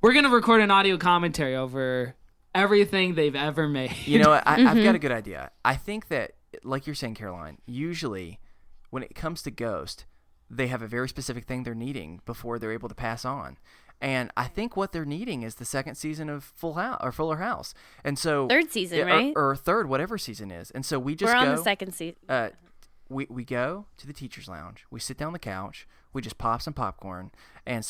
We're gonna record an audio commentary over everything they've ever made. You know what? I've got a good idea. I think that, like you're saying, Caroline, usually when it comes to Ghost, they have a very specific thing they're needing before they're able to pass on. And I think what they're needing is the second season of Full House or Fuller House. And so Third season, yeah, right? or third, whatever season is. And so we just We're on go. the second season. We go to the teacher's lounge. We sit down on the couch. We just pop some popcorn and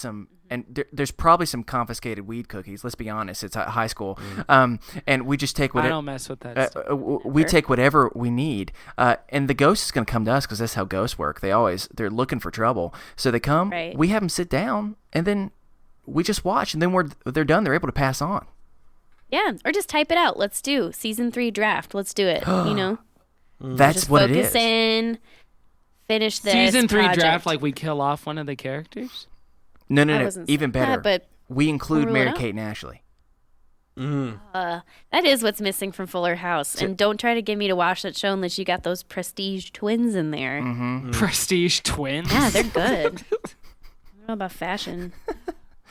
there's probably some confiscated weed cookies. Let's be honest, it's high school. And we just take I whatever. don't mess with that. stuff. We take whatever we need, and the ghost is going to come to us because that's how ghosts work. They're looking for trouble, so they come. Right. We have them sit down, and then we just watch, and then they're done. They're able to pass on. Yeah, or just type it out. Let's do season 3 draft. Let's do it. You know, That's just what it focus is. in, finish this Season 3 project. draft, like we kill off one of the characters. No, I wasn't even saying better. that, but We include rule it Mary out. Kate and Ashley. that is what's missing from Fuller House. And don't try to get me to watch that show unless you got those prestige twins in there. Prestige twins. Yeah, they're good. I don't know about fashion.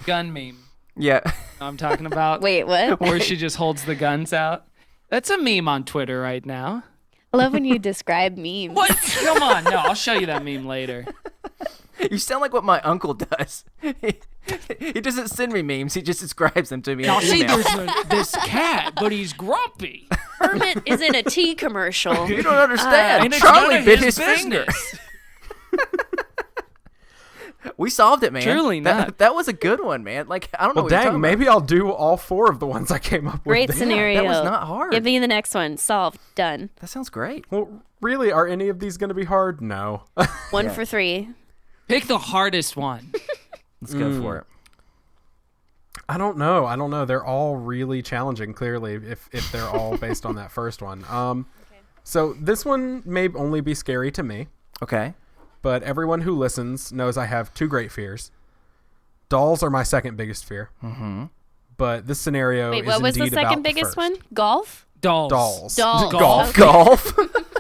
Gun meme. Yeah. I'm talking about. Wait, what? Where she just holds the guns out. That's a meme on Twitter right now. I love when you describe memes. What? Come on. No, I'll show you that meme later. You sound like what my uncle does. He doesn't send me memes. He just describes them to me. Now, in see, email. there's this cat, but he's grumpy. Hermit is in a tea commercial. You don't understand. And it's Charlie none of bit his his finger. business. We solved it, man. Truly not. That was a good one, man. Like, I don't know Well, what you're dang, talking maybe I'll do all 4 of the ones I came up with. Great then. scenario. that was not hard. Give me the next one. Solved. Done. That sounds great. Well, really, are any of these going to be hard? No. 1 for 3. Pick the hardest one. Let's go for it. I don't know. They're all really challenging, clearly, if they're all based on that first one. So this one may only be scary to me, Okay. but everyone who listens knows I have 2 great fears. Dolls are my second biggest fear. Mm-hmm. But this scenario Wait, is what was the indeed about second biggest first. one? Golf? Dolls. Dolls. Dolls. Golf. Golf.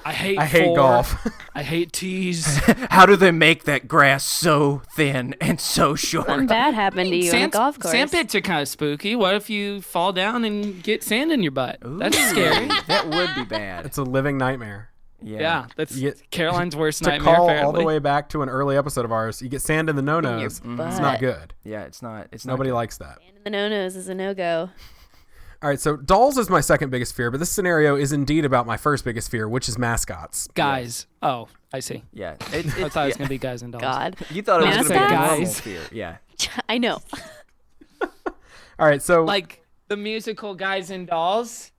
I hate I hate four. golf. I hate tees. How do they make that grass so thin and so short? Something bad happened to you on a golf course. Sand pits are kind of spooky. What if you fall down and get sand in your butt? That's scary. That would be bad. It's a living nightmare. Yeah, that's You get- Caroline's worst To nightmare. call apparently. all the way back to an early episode of ours, you get sand in the no-nos. In your It's butt. not good. Yeah, it's not. It's Nobody not likes that. And the no-nos is a no-go. All right, so dolls is my second biggest fear, but this scenario is indeed about my first biggest fear, which is mascots. Guys. Oh, I see. Yeah. I thought it was gonna be guys and dolls. God. You thought it was going to be a Mascots? normal Guys. fear. Yeah. I know. All right, so Like the musical Guys and Dolls.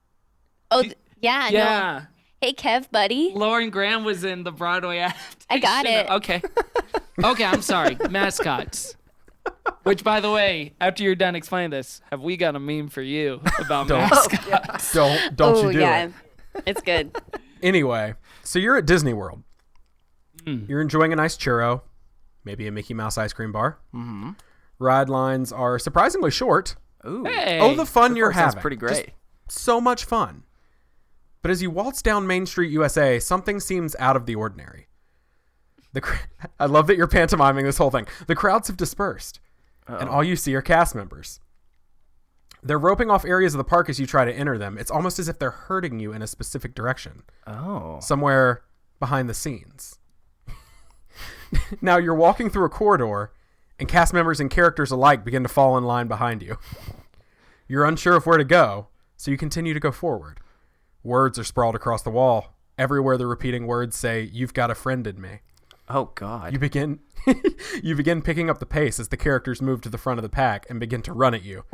Oh, yeah. No. Yeah. Hey, Kev, buddy. Lauren Graham was in the Broadway adaptation. I got it. Okay. Okay, I'm sorry. Mascots. Which, by the way, after you're done explaining this, have we got a meme for you about mascots? don't Oh, you do yeah. it. It's good. Anyway, so you're at Disney World. Hmm. You're enjoying a nice churro, maybe a Mickey Mouse ice cream bar. Mm-hmm. Ride lines are surprisingly short. Ooh. Hey. Oh, the fun you're Sounds having. pretty Just great. so much fun. But as you waltz down Main Street, USA, something seems out of the ordinary. I love that you're pantomiming this whole thing. The crowds have dispersed, and all you see are cast members. They're roping off areas of the park as you try to enter them. It's almost as if they're herding you in a specific direction. Oh. Somewhere behind the scenes. Now you're walking through a corridor, and cast members and characters alike begin to fall in line behind you. You're unsure of where to go, so you continue to go forward. Words are sprawled across the wall. Everywhere the repeating words say, "You've got a friend in me." Oh, God. You begin picking up the pace as the characters move to the front of the pack and begin to run at you.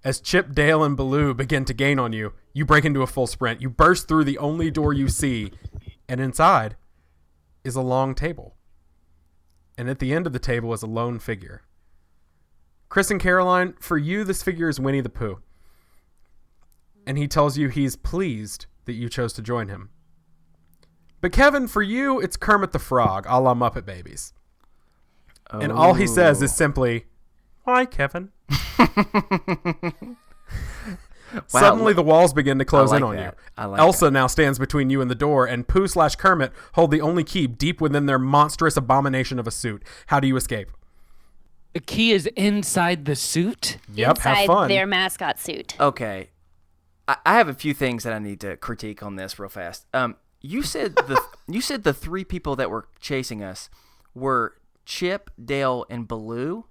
As Chip, Dale, and Baloo begin to gain on you, you break into a full sprint. You burst through the only door you see, and inside is a long table. And at the end of the table is a lone figure. Chris and Caroline, for you, this figure is Winnie the Pooh. And he tells you he's pleased that you chose to join him. But Kevin, for you, it's Kermit the Frog, a la Muppet Babies. Oh. And all he says is simply, "Hi, Kevin." Wow. Suddenly the walls begin to close in on that. you. Elsa now stands between you and the door, and Pooh/Kermit hold the only key deep within their monstrous abomination of a suit. How do you escape? The key is inside the suit? Yep, Inside have fun. their mascot suit. Okay. I have a few things that I need to critique on this real fast. You said the three people that were chasing us were Chip, Dale, and Baloo.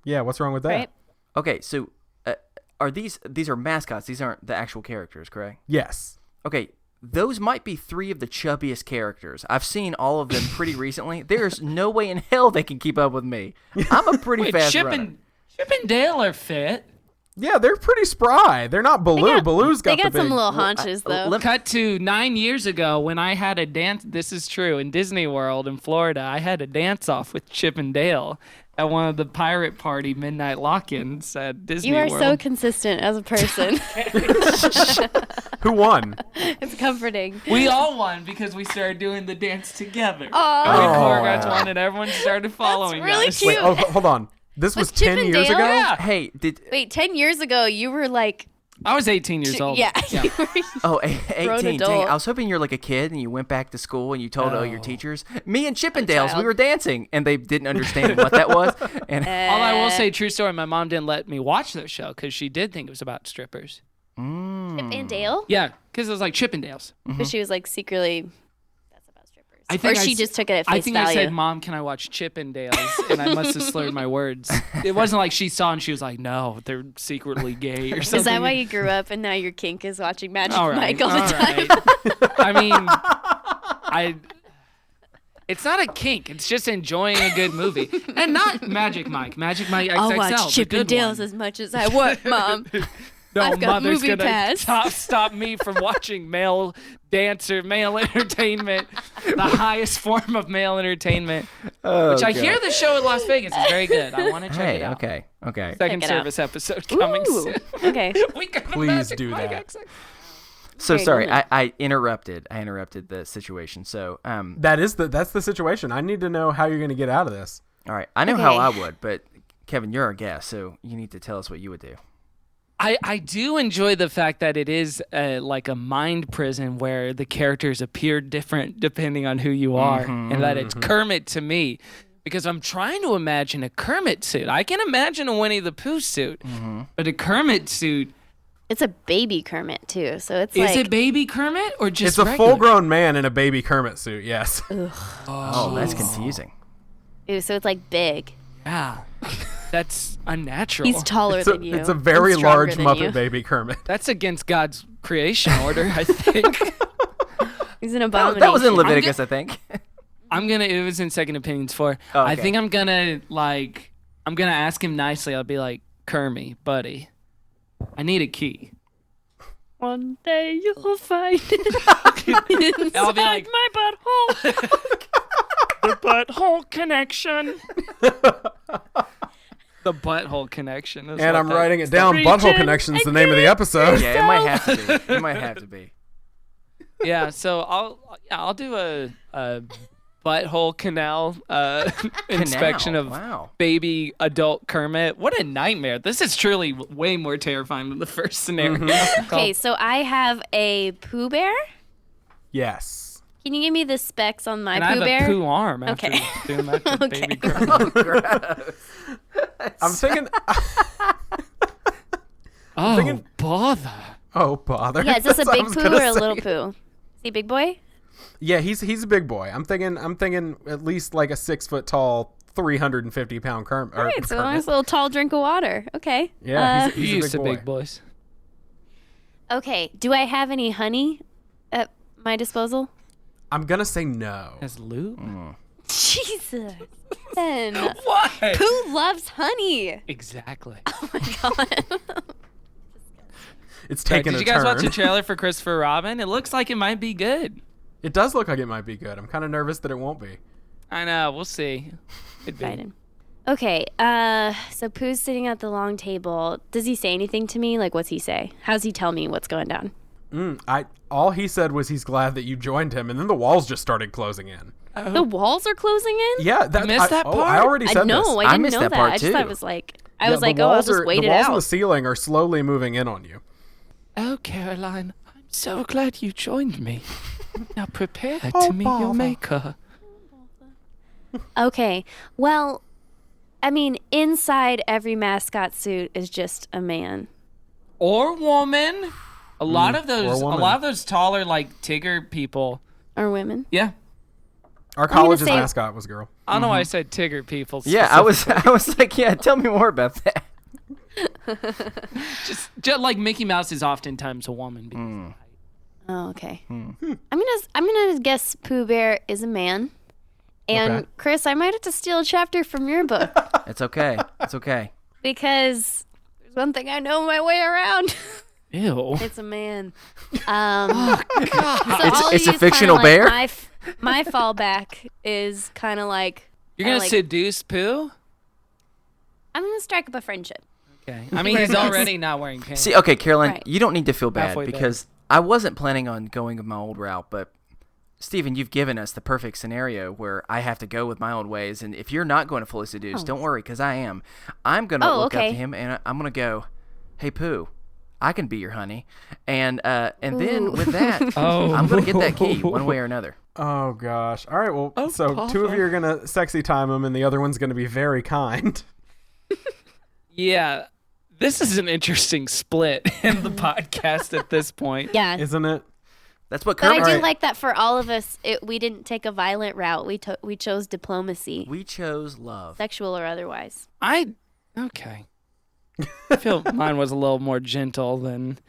Yeah, what's wrong with that? Right. Okay, so are these are mascots? These aren't the actual characters, correct? Yes. Okay, those might be three of the chubbiest characters. I've seen all of them pretty recently. There's no way in hell they can keep up with me. I'm a pretty fast runner. Chip and Dale are fit. Yeah, they're pretty spry. They're not Baloo. Baloo's got They got the big... some little haunches, though. Cut to 9 years ago when I had a dance. This is true. In Disney World in Florida, I had a dance off with Chip and Dale at one of the pirate party midnight lock-ins at Disney You are World. so consistent as a person. Who won? It's comforting. We all won because we started doing the dance together. Oh. And we choreographed one, and everyone started following really us. cute. Wait, hold on. This was Chip 10 and years Dale? ago? Yeah. Hey, Wait, 10 years ago, you were like... I was 18 years old. Yeah. Oh, Grown 18. Dang, adult. I was hoping you're like a kid and you went back to school and you told all your teachers. Me and Chippendales, we child. were dancing, and they didn't understand what that was. And All I will say, true story, my mom didn't let me watch the show because she did think it was about strippers. Chip and Dale? Yeah, because it was like Chippendales. But she was like secretly... That's about strippers. I think or she just took it at face I think value. I said, "Mom, can I watch Chippendales?" And I must have slurred my words. It wasn't like she saw and she was like, "No, they're secretly gay or something." Is that why you grew up and now your kink is watching Magic All Mike right, all the all time? right. I mean, it's not a kink. It's just enjoying a good movie, and not Magic Mike. Magic Mike XXL. I'll watch the Chip good and Dale's one. as much as I want, Mom. No, I've got mother's movie gonna pass. stop me from watching male entertainment, the highest form of male entertainment. Which I hear the show in Las Vegas is very good. I want to check hey, it out. okay. Second Check it out. service episode coming Ooh, soon. okay. We got a Please Magic do Mike that. XX. So Very sorry, good. I interrupted the situation. So That's the situation. I need to know how you're going to get out of this. all right, I know how Okay. I would, but Kevin, you're our guest, so you need to tell us what you would do. I do enjoy the fact that it is like a mind prison where the characters appear different depending on who you are, and that it's Kermit to me. Because I'm trying to imagine a Kermit suit. I can imagine a Winnie the Pooh suit, but a Kermit suit, It's a baby Kermit, too. So it's is like... it baby Kermit or just It's a regular? full-grown man in a baby Kermit suit, yes. Oh, that's confusing. Ooh, so it's like big. Yeah, that's unnatural. He's taller It's a, than you. it's a very and stronger large than Muppet you. baby Kermit. That's against God's creation order, I think. He's an That abomination. was in Leviticus, I think. It was in Second Opinions 4. Oh, I okay. think I'm gonna ask him nicely. I'll be like, Kermit, buddy, I need a key. One day you'll find it inside I'll be like- my butthole. The butthole connection. The butthole connection. Is And what I'm that- writing it down. Reach Butthole in Connection's the and name of the get episode. Yeah, it might have to be. It might have to be. Yeah, so I'll do a butthole canal inspection of Wow. baby adult Kermit. What a nightmare! This is truly way more terrifying than the first scenario. Okay, so I have a Pooh Bear. Yes. Can you give me the specs on my And Pooh I have Bear? a poo arm after Okay. doing that to Okay. baby girl. I'm thinking. Oh, thinking- bother. Oh, bother. Yeah, is this a That's what I big was poo gonna or a say. little poo? Is he a big boy? Yeah, he's a big boy. I'm thinking at least like a 6 foot tall, 350 pound Kermit. All right, so a nice little tall drink of water. Okay. Yeah, You he's used a to big boy. big boys. Okay. Do I have any honey at my disposal? I'm gonna say no. As lube? Jesus. Ben. Why? Pooh loves honey. Exactly. Oh my god. It's Did taking you a guys turn. watch the trailer for Christopher Robin? It looks like it might be good. It does look like it might be good. I'm kind of nervous that it won't be. I know. We'll see. It'd be. Biden. Okay. So Pooh's sitting at the long table. Does he say anything to me? Like, what's he say? How's he tell me what's going down? All he said was he's glad that you joined him, and then the walls just started closing in. The walls are closing in? Yeah, missed that I part? already said no, this. I I didn't missed know that that. part, I just thought too. it was like, Yeah, I'll walls just wait the it walls out. and the ceiling are slowly moving in on you. Oh, Caroline, I'm so glad you joined me. Now prepare Oh, to meet your bother. maker. Okay. Well, I mean, inside every mascot suit is just a man. Or woman. A lot of those, or woman. taller like Tigger people. Or women. Yeah. Our gonna college's say- mascot was a girl. I don't know why I said Tigger people. Yeah, I was like, yeah, tell me more about that. just like Mickey Mouse is oftentimes a woman. Because Oh, okay. I'm gonna guess Pooh Bear is a man. And Okay. Chris, I might have to steal a chapter from your book It's okay. It's okay. because there's one thing I know my way around. Ew. It's a man. God. So It's a fictional bear? My fallback is kind of like You're gonna like, seduce Pooh? I'm gonna strike up a friendship. Okay. I mean, he's already not wearing pants. See, okay, Caroline, Right. you don't need to feel bad Halfway there. because I wasn't planning on going with my old route, but Steven, you've given us the perfect scenario where I have to go with my old ways, and if you're not going to fully seduce, don't worry, because I am. I'm going to look up okay. to him, and I'm going to go, hey, Pooh, I can be your honey. And then with that, I'm going to get that key one way or another. Oh gosh. All right. Well, Oh, so two of Papa. you are gonna sexy time him, and the other one's gonna be very kind. Yeah. This is an interesting split in the podcast at this point. Yeah. Isn't it? That's what But I Kermit. do Right. like that for all of us. We didn't take a violent route. We chose diplomacy, We chose love. sexual or otherwise. Okay. I feel mine was a little more gentle than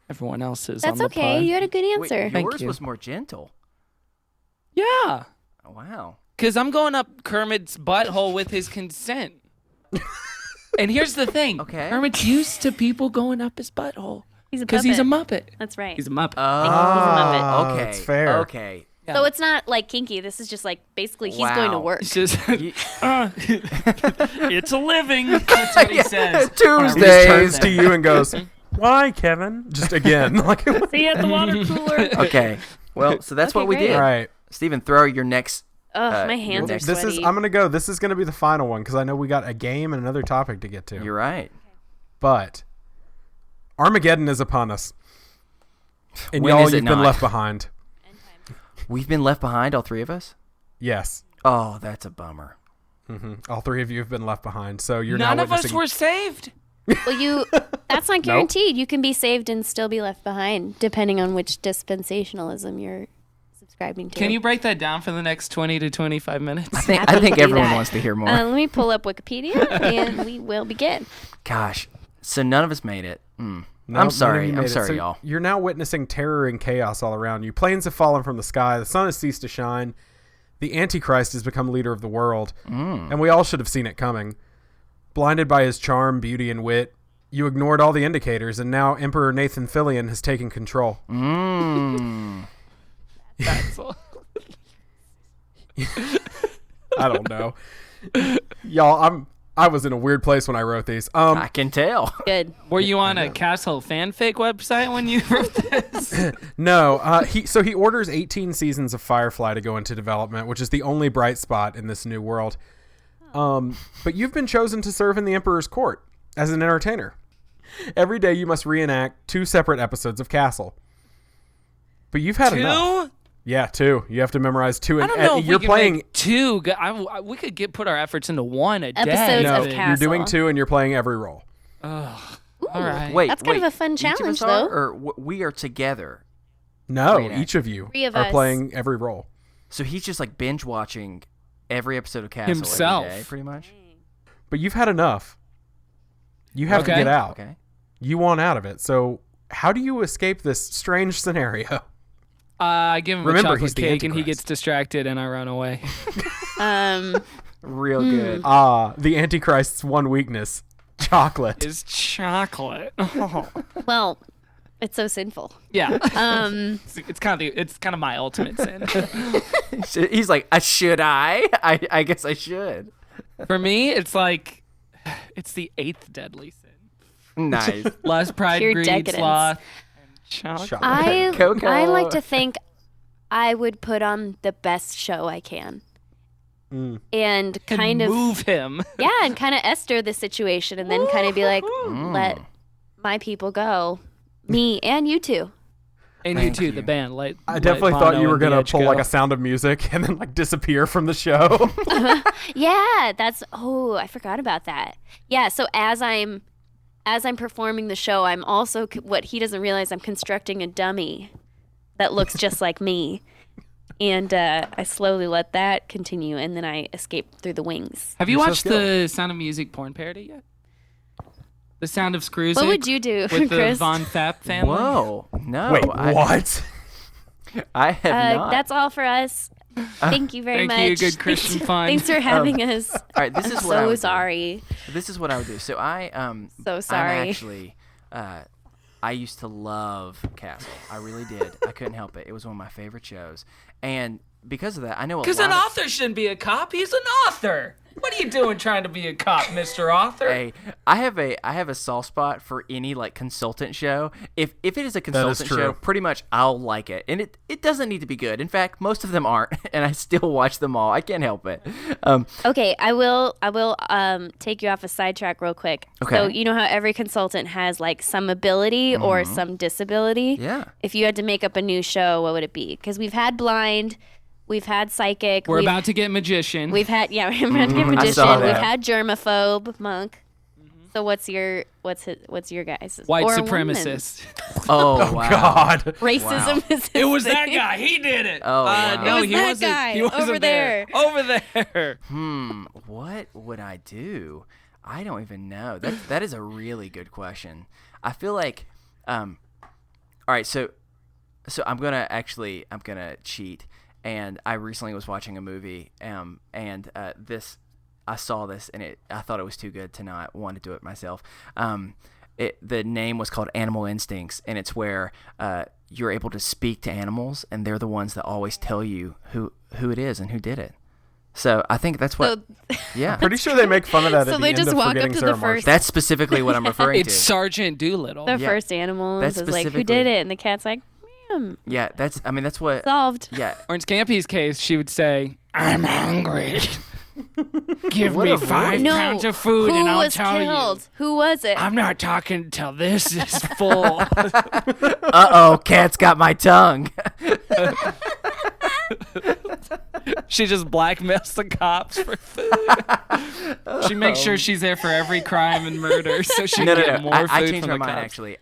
everyone else's. That's on the okay. pod. You had a good Wait, answer. Thank yours you. was more gentle. Yeah. Oh, wow. Because I'm going up Kermit's butthole with his consent. And here's the thing. Okay. Kermit's used to people going up his butthole. He's a Because he's a puppet. Muppet. That's right. He's a Muppet. Ah, okay. that's fair. Okay. Yeah. So it's not like kinky. This is just like basically he's going to Wow. work. It's just, You- it's a living. That's what he says. He just turns Tuesdays. to you and goes, "Why, Kevin?" Just again, like. See you at the water cooler. Okay. Well, so that's Okay, what we great. did. All right. Steven, throw your next. Ugh, my hands are this This sweaty. is. I'm gonna go. This is gonna be the final one because I know we got a game and another topic to get to. You're right. But Armageddon is upon us, and When y'all, is it you've been not? left behind. We've been left behind, all three of us. Yes. Oh, that's a bummer. All three of you have been left behind, so you're None now of us witnessing. were saved. Well, that's not guaranteed. You can be saved and still be left behind, depending on which dispensationalism you're subscribing to. Can you break that down for the next 20 to 25 minutes? I think Happy to do everyone that. wants to hear more. Let me pull up Wikipedia, and we will begin. Gosh, so none of us made it. No, I'm sorry. none of you I'm made it. sorry, So y'all. You're now witnessing terror and chaos all around you. Planes have fallen from the sky. The sun has ceased to shine. The Antichrist has become leader of the world, and we all should have seen it coming. Blinded by his charm, beauty, and wit, you ignored all the indicators, and now Emperor Nathan Fillion has taken control. That's all. I don't know, y'all. I was in a weird place when I wrote these. I can tell. Good. Were you on a Castle fanfic website when you wrote this? No, he orders 18 seasons of Firefly to go into development, which is the only bright spot in this new world. But you've been chosen to serve in the Emperor's court as an entertainer. Every day you must reenact 2 separate episodes of Castle. But you've had enough. Yeah, 2. You have to memorize 2. I don't know if you're we can playing make 2. We could put our efforts into 1 a day. Episodes No, of you're Castle. doing 2 and you're playing every role. Ugh. Ooh, All right. Wait, that's kind of a fun each of us challenge, are, though. or we are together. No, Reenact. each of you 3 of are us. playing every role. So he's just like binge watching every episode of Castle Himself. every day, pretty much. But you've had enough. You have to Okay. get out. Okay. You want out of it. So how do you escape this strange scenario? I give him Remember, a he's chocolate the cake and he Antichrist. gets distracted and I run away. Real good. The Antichrist's one weakness, chocolate. Is chocolate. Oh. Well, it's so sinful. Yeah. Um, It's kind of my ultimate sin. He's like, should I? I guess I should. For me, it's like it's the 8th deadly sin. Nice. Lust, pride, Pure greed, decadence. sloth, and chocolate. Chocolate. Cocoa. I like to think I would put on the best show I can. And And kind of move him. yeah, and kind of Esther the situation, and then kind of be like, let my people go, me and you two. And Thank you too, you. the band. Like I definitely thought you were going gonna to pull like a Sound of Music and then like disappear from the show. Yeah, I forgot about that. Yeah, so as I'm performing the show, I'm also what he doesn't realize, I'm constructing a dummy that looks just like me. And I slowly let that continue, and then I escape through the wings. Have you You're so watched skilled. the Sound of Music porn parody yet? The Sound of Screws. What would you do, with the Chris? Von Fapp family? Whoa. No. Wait, what? I have not. That's all for us. Thank you very Thank much. you, good Christian fun. Thanks for having us. All right, this is I'm what I so would sorry. do. This is what I would do. So So sorry. I'm actually I used to love Castle. I really did. I couldn't help it. It was one of my favorite shows. And because of that, I know a lot Because an of author shouldn't be a cop. He's an author. What are you doing trying to be a cop, Mr. Author? Hey, I have a soft spot for any like consultant show. If it is a consultant true. show, pretty much I'll like it, and it doesn't need to be good. In fact, most of them aren't, and I still watch them all. I can't help it. Okay, I will take you off a sidetrack real quick. Okay. So you know how every consultant has like some ability or some disability? Yeah. If you had to make up a new show, what would it be? Because we've had blind, we've had psychic, We're we've, about to get magician. we've had we're about to get magician, saw we've that. had germaphobe, monk. So what's your guys? White Or woman? supremacist. Oh, wow. God. Racism is It was that guy. He did it. Oh, wow. No, It was he that wasn't. guy He wasn't over there. there. Over there. What would I do? I don't even know. That is a really good question. I feel like, all right. So I'm gonna cheat. And I recently was watching a movie, and I saw this, and I thought it was too good to not want to do it myself. The name was called Animal Instincts, and it's where you're able to speak to animals, and they're the ones that always tell you who it is and who did it. So I think that's what. Yeah, Pretty sure they make fun of that So at the they end just of walk up Forgetting to Sarah the Marshall. first- that's specifically what I'm referring It's to. Sergeant Doolittle. The Yeah. first animal That's is like, who specifically- did it? And the cat's like, Yeah, that's what. solved. Yeah, Or in Scampy's case, she would say, "I'm hungry. Give What me a 5 No, pounds of food, who and I'll was tell killed? you. Who was it? I'm not talking until this is full." cat's got my tongue. She just blackmails the cops for food. She makes sure she's there for every crime and murder, so she No, can get more food I changed from my the mind cops. actually.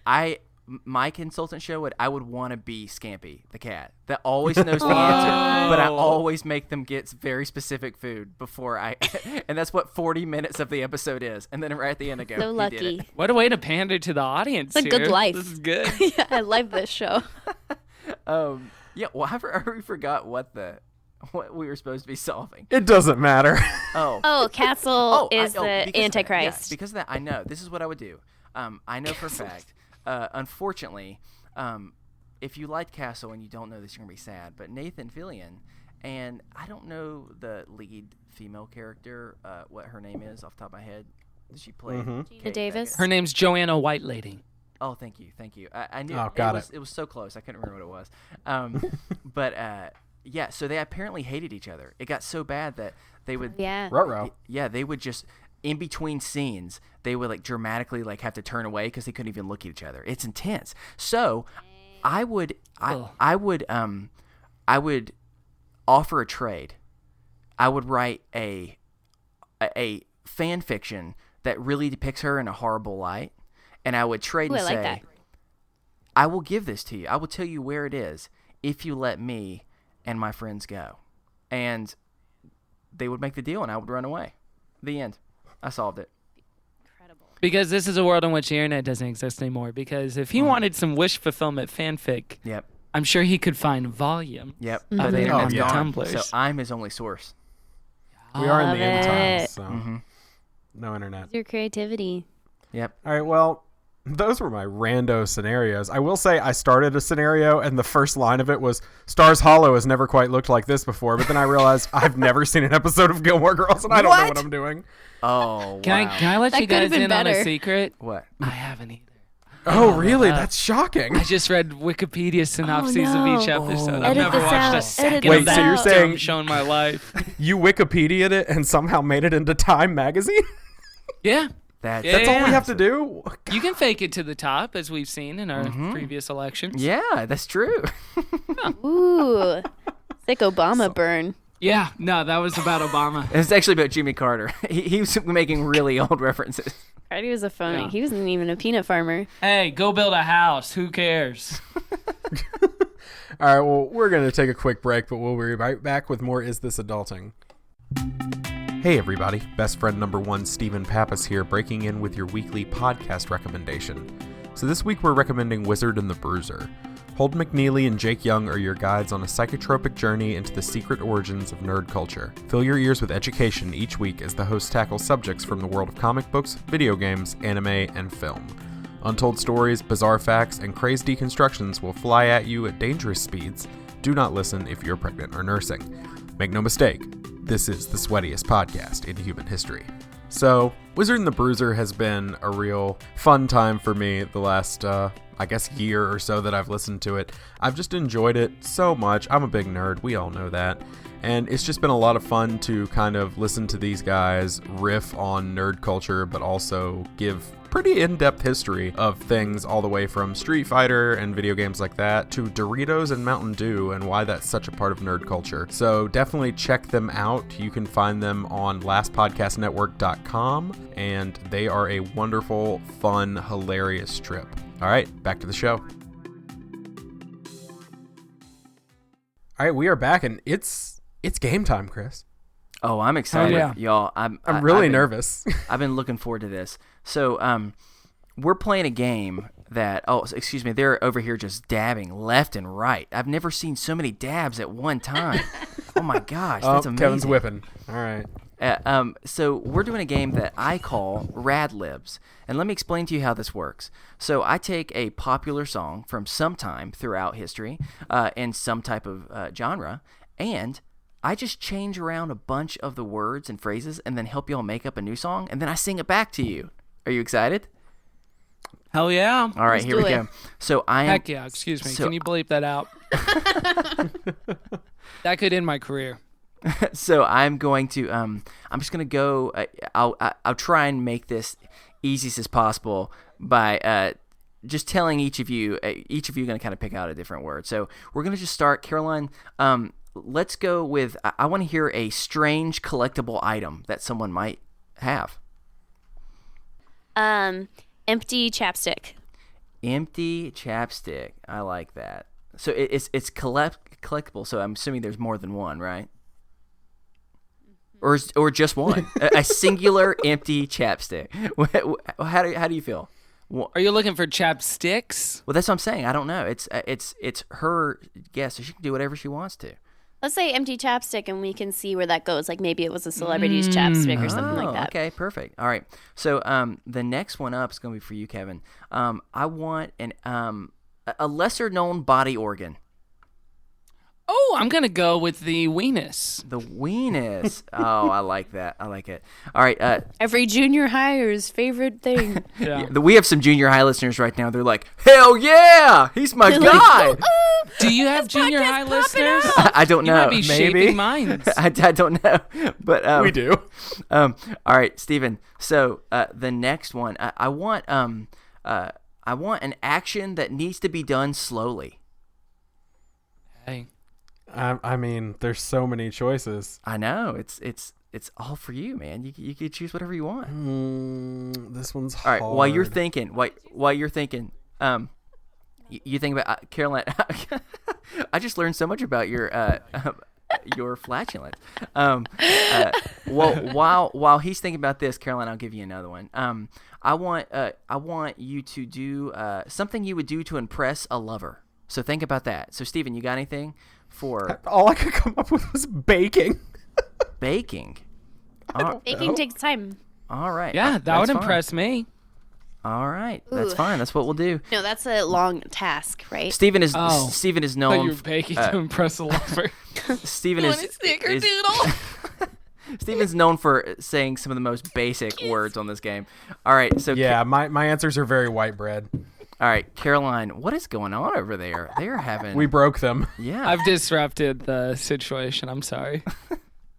My consultant show I would want to be Scampy, the cat that always knows the answer, but I always make them get very specific food before and that's what 40 minutes of the episode is, and then right at the end I go, so "You did lucky. it." What a way to pander to the audience. It's a good here. life. This is good. Yeah, I love this show. Yeah, well, I already forgot what we were supposed to be solving. It doesn't matter. Oh, Castle is the because Antichrist. Because of that, I know. This is what I would do. I know for a fact. Unfortunately, if you like Castle and you don't know this, you're going to be sad. But Nathan Fillion, and I don't know the lead female character, what her name is off the top of my head. Did she play? Gina Davis. Her name's Joanna White Lady. Oh, thank you. I knew. Oh, got it. It was so close. I couldn't remember what it was. But yeah. So they apparently hated each other. It got so bad that they would. Yeah. Ruh-roh. Yeah, they would just in between scenes, they would like dramatically like have to turn away because they couldn't even look at each other. It's intense. So, I would I would offer a trade. I would write a fan fiction that really depicts her in a horrible light, and I would trade Ooh, and I say, like that. I will give this to you. I will tell you where it is if you let me and my friends go. And they would make the deal, and I would run away. The end. I solved it. Incredible. Because this is a world in which the internet doesn't exist anymore. Because if he wanted some wish fulfillment fanfic, Yep. I'm sure he could find volume. Yep. Of But the it on internet's the gone, Tumblrs. so I'm his only source. We are in Love the end times, it. so no internet. Your creativity. Yep. All right, well, those were my rando scenarios. I will say I started a scenario, and the first line of it was, Stars Hollow has never quite looked like this before, but then I realized I've never seen an episode of Gilmore Girls, and I don't know what I'm doing. Oh, wow. Can I let That you could have guys been in on a better. secret? What? I haven't either. Oh, really? That's shocking. I just read Wikipedia synopses of each no. episode. Oh. I've Edit never this watched out. a Edit second this Wait, of that so you're out. saying- dumb show in my life. You Wikipedia'd it and somehow made it into Time magazine? Yeah. That's That's all we Yeah. have to do? You can fake it to the top, as we've seen in our previous elections. Yeah, that's true. Ooh. It's like Obama burn. Yeah, no, that was about Obama. It's actually about Jimmy Carter. He was making really old references. Cardi was a phony. Yeah. He wasn't even a peanut farmer. Hey, go build a house. Who cares? All right, well, we're going to take a quick break, but we'll be right back with more Is This Adulting? Hey, everybody. Best friend number one, Stephen Pappas here, breaking in with your weekly podcast recommendation. So this week we're recommending Wizard and the Bruiser. Holden McNeely and Jake Young are your guides on a psychotropic journey into the secret origins of nerd culture. Fill your ears with education each week as the hosts tackle subjects from the world of comic books, video games, anime, and film. Untold stories, bizarre facts, and crazed deconstructions will fly at you at dangerous speeds. Do not listen if you're pregnant or nursing. Make no mistake, this is the sweatiest podcast in human history. So, Wizard and the Bruiser has been a real fun time for me the last, year or so that I've listened to it. I've just enjoyed it so much. I'm a big nerd, we all know that. And it's just been a lot of fun to kind of listen to these guys riff on nerd culture, but also give pretty in-depth history of things all the way from Street Fighter and video games like that to Doritos and Mountain Dew and why that's such a part of nerd culture. So definitely check them out. You can find them on lastpodcastnetwork.com, and they are a wonderful, fun, hilarious trip. All right, back to the show. All right, we are back, and it's game time, Chris. Oh, I'm excited, yeah. y'all. I'm really I've been- nervous. I've been looking forward to this. So, we're playing a game that, they're over here just dabbing left and right. I've never seen so many dabs at one time. Oh my gosh, that's amazing. Kevin's whipping. All right. So we're doing a game that I call Rad Libs, and let me explain to you how this works. So I take a popular song from some time throughout history, in some type of genre, and I just change around a bunch of the words and phrases, and then help y'all make up a new song, and then I sing it back to you. Are you excited? Hell yeah. All right, Let's here do we it. go. So I am. Heck yeah. Excuse me. So- Can you bleep that out? That could end my career. So I'm going to I'm just gonna go. I'll try and make this easiest as possible by just telling each of you gonna kind of pick out a different word. So we're gonna just start. Caroline, let's go with. I want to hear a strange collectible item that someone might have. Empty chapstick. Empty chapstick. I like that. So it's collectible. So I'm assuming there's more than one, right? Or just one, a singular empty chapstick. How do you feel? Are you looking for chapsticks? Well, that's what I'm saying. I don't know. It's her guess, so she can do whatever she wants to. Let's say empty chapstick, and we can see where that goes. Like maybe it was a celebrity's chapstick or something like that. Okay, perfect. All right. So the next one up is going to be for you, Kevin. I want a lesser known body organ. Oh, I'm going to go with the weenus. The weenus. Oh, I like that. I like it. All right. Every junior hire's favorite thing. Yeah. We have some junior high listeners right now. They're like, hell yeah, he's my guy. Do you have junior high listeners? I don't You know. might be shaping minds. I don't know, but We do. All right, Steven. So the next one, I want an action that needs to be done slowly. Hey. I mean, there's so many choices. I know. It's all for you, man. You can choose whatever you want. This one's All hard. right. While you're thinking, you think about Caroline. I just learned so much about your flatulence. While he's thinking about this, Caroline, I'll give you another one. I want you to do something you would do to impress a lover. So think about that. So Steven, you got anything for All I could come up with was baking. baking? Baking takes time. All right. Yeah, that that's would fine. impress me. All right, that's Ooh. fine. That's what we'll do. No, that's a long task, right? Steven is Oh. Steven is But known. you're baking to impress a lover. Steven is Steven's known for saying some of the most basic words on this game. All right, so Yeah, my answers are very white bread. all right, Caroline, what is going on over there? They're having We broke them. yeah. I've disrupted the situation. I'm sorry.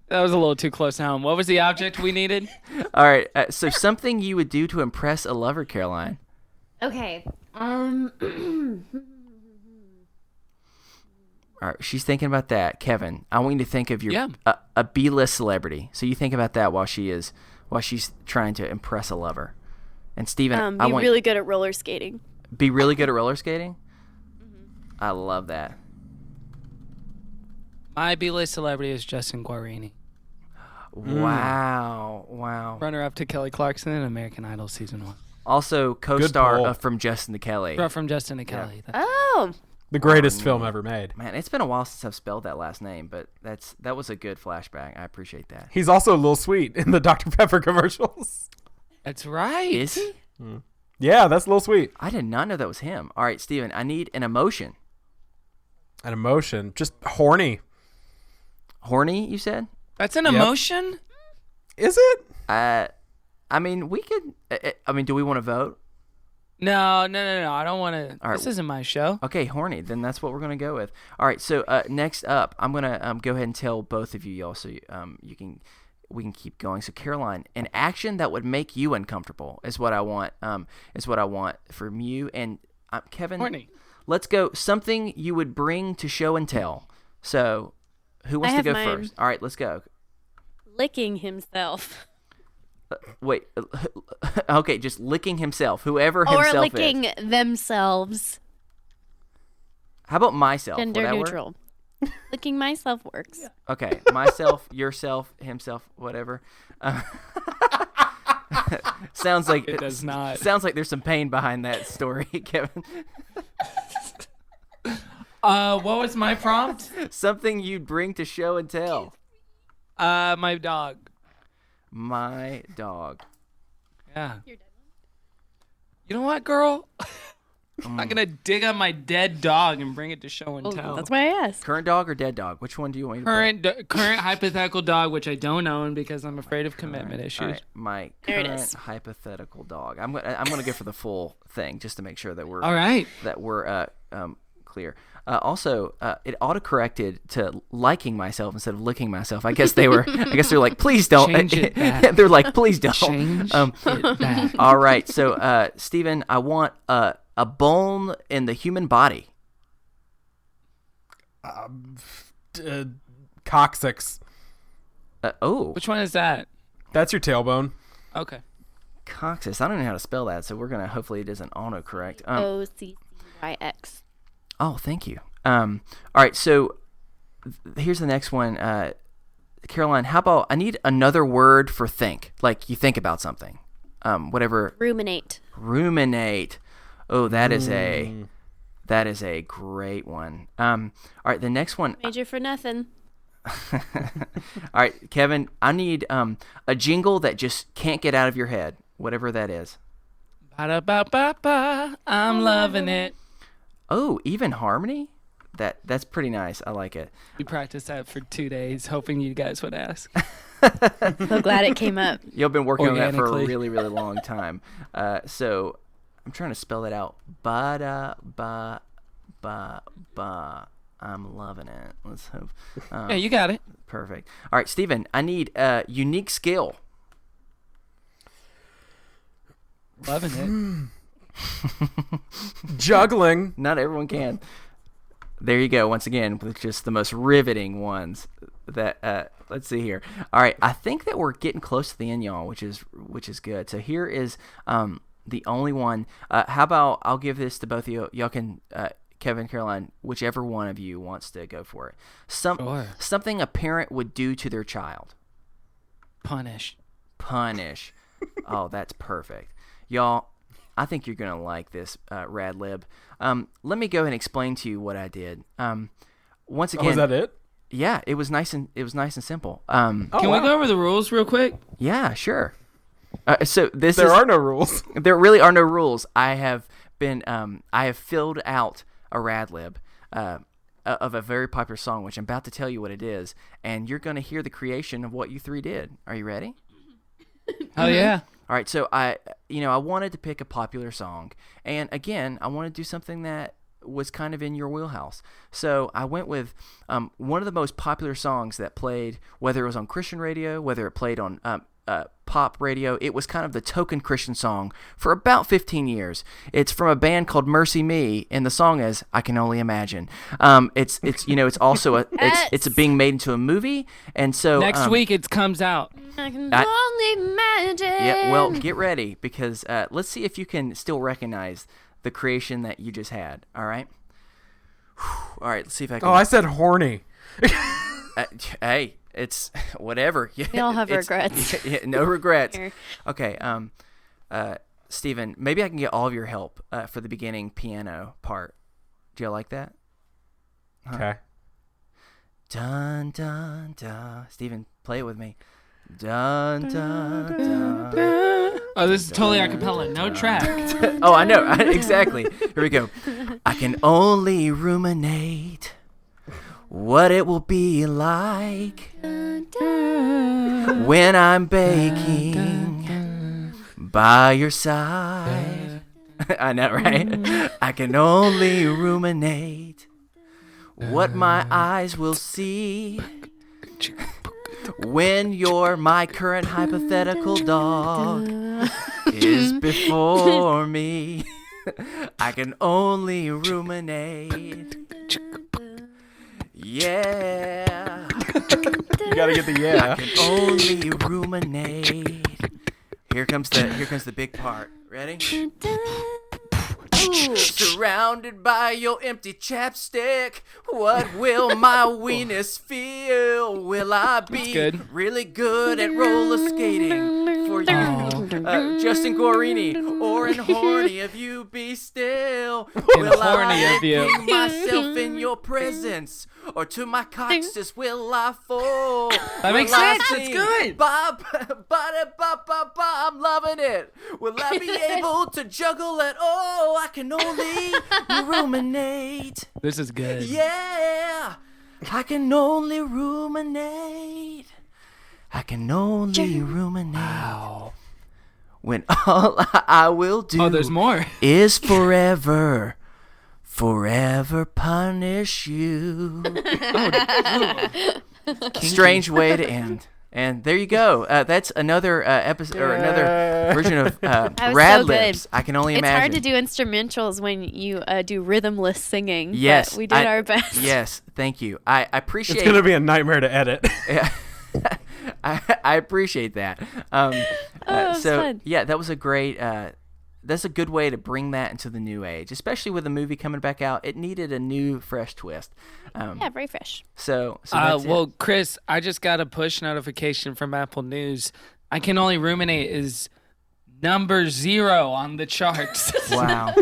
That was a little too close to home. What was the object we needed? All right, so something you would do to impress a lover, Caroline. Okay. All right, she's thinking about that. Kevin, I want you to think of your Yeah. a B-list celebrity. So you think about that while she's trying to impress a lover. And Steven, I Be want really good at roller skating. be really good at roller skating. I love that. My B-list celebrity is Justin Guarini, Wow. runner-up to Kelly Clarkson in American Idol season 1. Also co-star poll. from Justin to Kelly. Brought from Justin to Kelly. That's- Oh. The greatest film ever made. Man, it's been a while since I've spelled that last name, but that was a good flashback. I appreciate that. He's also a little sweet in the Dr. Pepper commercials. That's right. Is he? Yeah, that's a little sweet. I did not know that was him. All right, Steven, I need an emotion. An emotion. Just horny. Horny, you said? That's an Yep. emotion? Is it? I mean, we could. Do we want to vote? No. I don't want to. All right. This isn't my show. Okay, horny. Then that's what we're gonna go with. All right. So next up, I'm gonna go ahead and tell both of you y'all, so we can keep going. So Caroline, an action that would make you uncomfortable is what I want. Is what I want from you and Kevin. Horny. Let's go. Something you would bring to show and tell. So, who wants to have go mine. first? All right, let's go. Licking himself. Wait. Okay, just licking himself. Whoever Or himself licking is. themselves. How about myself? Will Gender that work? neutral. Licking myself works. Okay, myself, yourself, himself, whatever. Sounds like It does not. Sounds like there's some pain behind that story, Kevin. What was my prompt? Something you'd bring to show and tell. My dog. My dog. Yeah. You know what, girl? I'm not gonna dig up my dead dog and bring it to show and tell. That's why I asked. Current dog or dead dog? Which one do you want me to put? Current hypothetical dog, which I don't own because I'm afraid of commitment issues. All right, my There it current is. hypothetical dog. I'm gonna go for the full thing just to make sure that we're All right. clear. Also, it autocorrected to liking myself instead of licking myself. I guess they were like, please don't. Change it back. They're like, please don't. Change it back. All right. So, Steven, I want a bone in the human body. Coccyx. Which one is that? That's your tailbone. Okay. Coccyx. I don't know how to spell that, so we're gonna hopefully it doesn't autocorrect. OCCYX. Oh, thank you. All right, so here's the next one. Caroline, how about I need another word for think. Like you think about something. Whatever. Ruminate. Ruminate. Oh, that is a great one. All right, the next one. Major for nothing. All right, Kevin, I need a jingle that just can't get out of your head, whatever that is. Ba-da-ba-ba-ba. I'm loving it. Oh, even harmony? That's pretty nice. I like it. We practiced that for 2 days, hoping you guys would ask. So glad it came up. You've been working on that for a Organically. really, really long time. So I'm trying to spell it out. Ba-da-ba-ba-ba. I'm loving it. Let's hope. Yeah, you got it. Perfect. All right, Steven, I need a unique skill. Loving Juggling. Not everyone can. there you go. Once again, with just the most riveting ones. That let's see here. All right, I think that we're getting close to the end, y'all, which is good. So here is the only one. How about I'll give this to both of you. Y'all can Kevin, Caroline, whichever one of you wants to go for it. Something a parent would do to their child. Punish. Oh, that's perfect, y'all. I think you're gonna like this, Rad Lib. Let me go ahead and explain to you what I did. Once again, is that it? Yeah, it was nice and simple. Can we go over the rules real quick? Yeah, sure. So there are no rules. There really are no rules. I have filled out a Rad Lib of a very popular song, which I'm about to tell you what it is, and you're going to hear the creation of what you three did. Are you ready? Oh yeah. All right. So I wanted to pick a popular song, and again, I wanted to do something that was kind of in your wheelhouse. So I went with one of the most popular songs that played, whether it was on Christian radio, whether it played on pop radio. It was kind of the token Christian song for about 15 years. It's from a band called Mercy Me, and the song is "I Can Only Imagine." It's also it's being made into a movie, and so next week it comes out. I can only imagine. Yeah, well, get ready because let's see if you can still recognize the creation that you just had. All right. All right. Let's see if I can. Oh, I said horny. Hey, it's whatever. We all have regrets. No regrets. Here. Okay. Steven, maybe I can get all of your help for the beginning piano part. Do you like that? Okay. Dun dun dun. Steven, play it with me. Dun dun dun. Oh, this is totally a cappella, no track. Oh, I know. Exactly. Here we go. I can only ruminate what it will be like when I'm baking by your side. I know, right? I can only ruminate what my eyes will see when you're my current hypothetical dog is before me. I can only ruminate. Yeah. You gotta get the yeah. I can only ruminate. Here comes the big part. Ready? Ooh, surrounded by your empty chapstick, what will my weenus feel? Will I be really good at roller skating for you, Justin Guarini, or in horny if you be still? Will I bring myself in your presence, or to my coccyx will I fall? That makes sense. It's good. I'm loving it. Will I be able to juggle at all? I can only ruminate. This is good. Yeah, I can only ruminate. I can only ruminate. Wow. When all I will do there's more. is forever punish you. Strange way to end. And there you go. That's another episode or another version of Rad so Libs. I can only imagine. It's hard to do instrumentals when you do rhythmless singing. Yes, but we did our best. Yes, thank you. I appreciate. It's gonna be a nightmare to edit. Yeah. I appreciate that. So fun. yeah, that was a great. That's a good way to bring that into the new age, especially with the movie coming back out. It needed a new, fresh twist. Yeah, very fresh. So that's well, it. Chris, I just got a push notification from Apple News. I Can Only Ruminate is number 0 on the charts. Wow.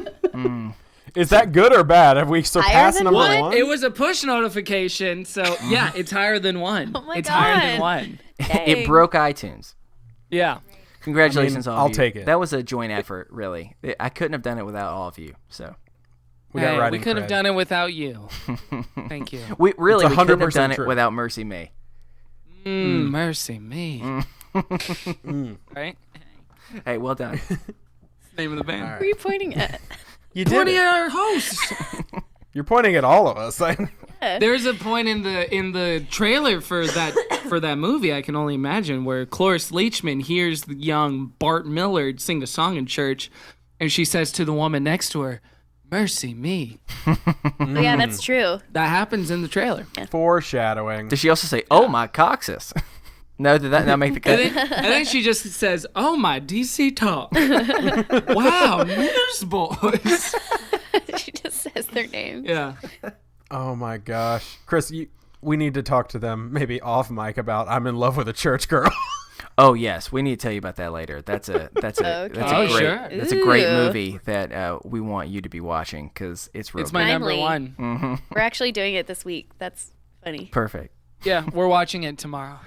Is that good or bad? Have we surpassed than number one? one? It was a push notification, so yeah, it's higher than 1. Oh my it's God. higher than 1. It broke iTunes. Yeah. Congratulations, all of I'll you. take it. That was a joint effort, really. I couldn't have done it without all of you. So We got we writing couldn't have cred. done it wouldn't you. Thank you. we couldn't have 100% done true. it without Mercy Me. Mercy me. Right? Hey, well done. Name of the band. Who are you pointing at? You did Pointing it. at our hosts. You're pointing at all of us. There's a point in the trailer for that movie, I Can Only Imagine, where Cloris Leachman hears the young Bart Millard sing a song in church, and she says to the woman next to her, Mercy me. Yeah, that's true. That happens in the trailer. Foreshadowing. Does she also say, "Oh my coccyx"? No, did that not make the cut? And then she just says, "Oh my DC talk." Wow, newsboys. She just says their name. Yeah. Oh my gosh, Chris, we need to talk to them maybe off mic about "I'm in love with a church girl." Oh yes, we need to tell you about that later. That's a great Ooh. movie that we want you to be watching because it's real. It's my number Finally. one. We're actually doing it this week. That's funny. Perfect. Yeah, we're watching it tomorrow.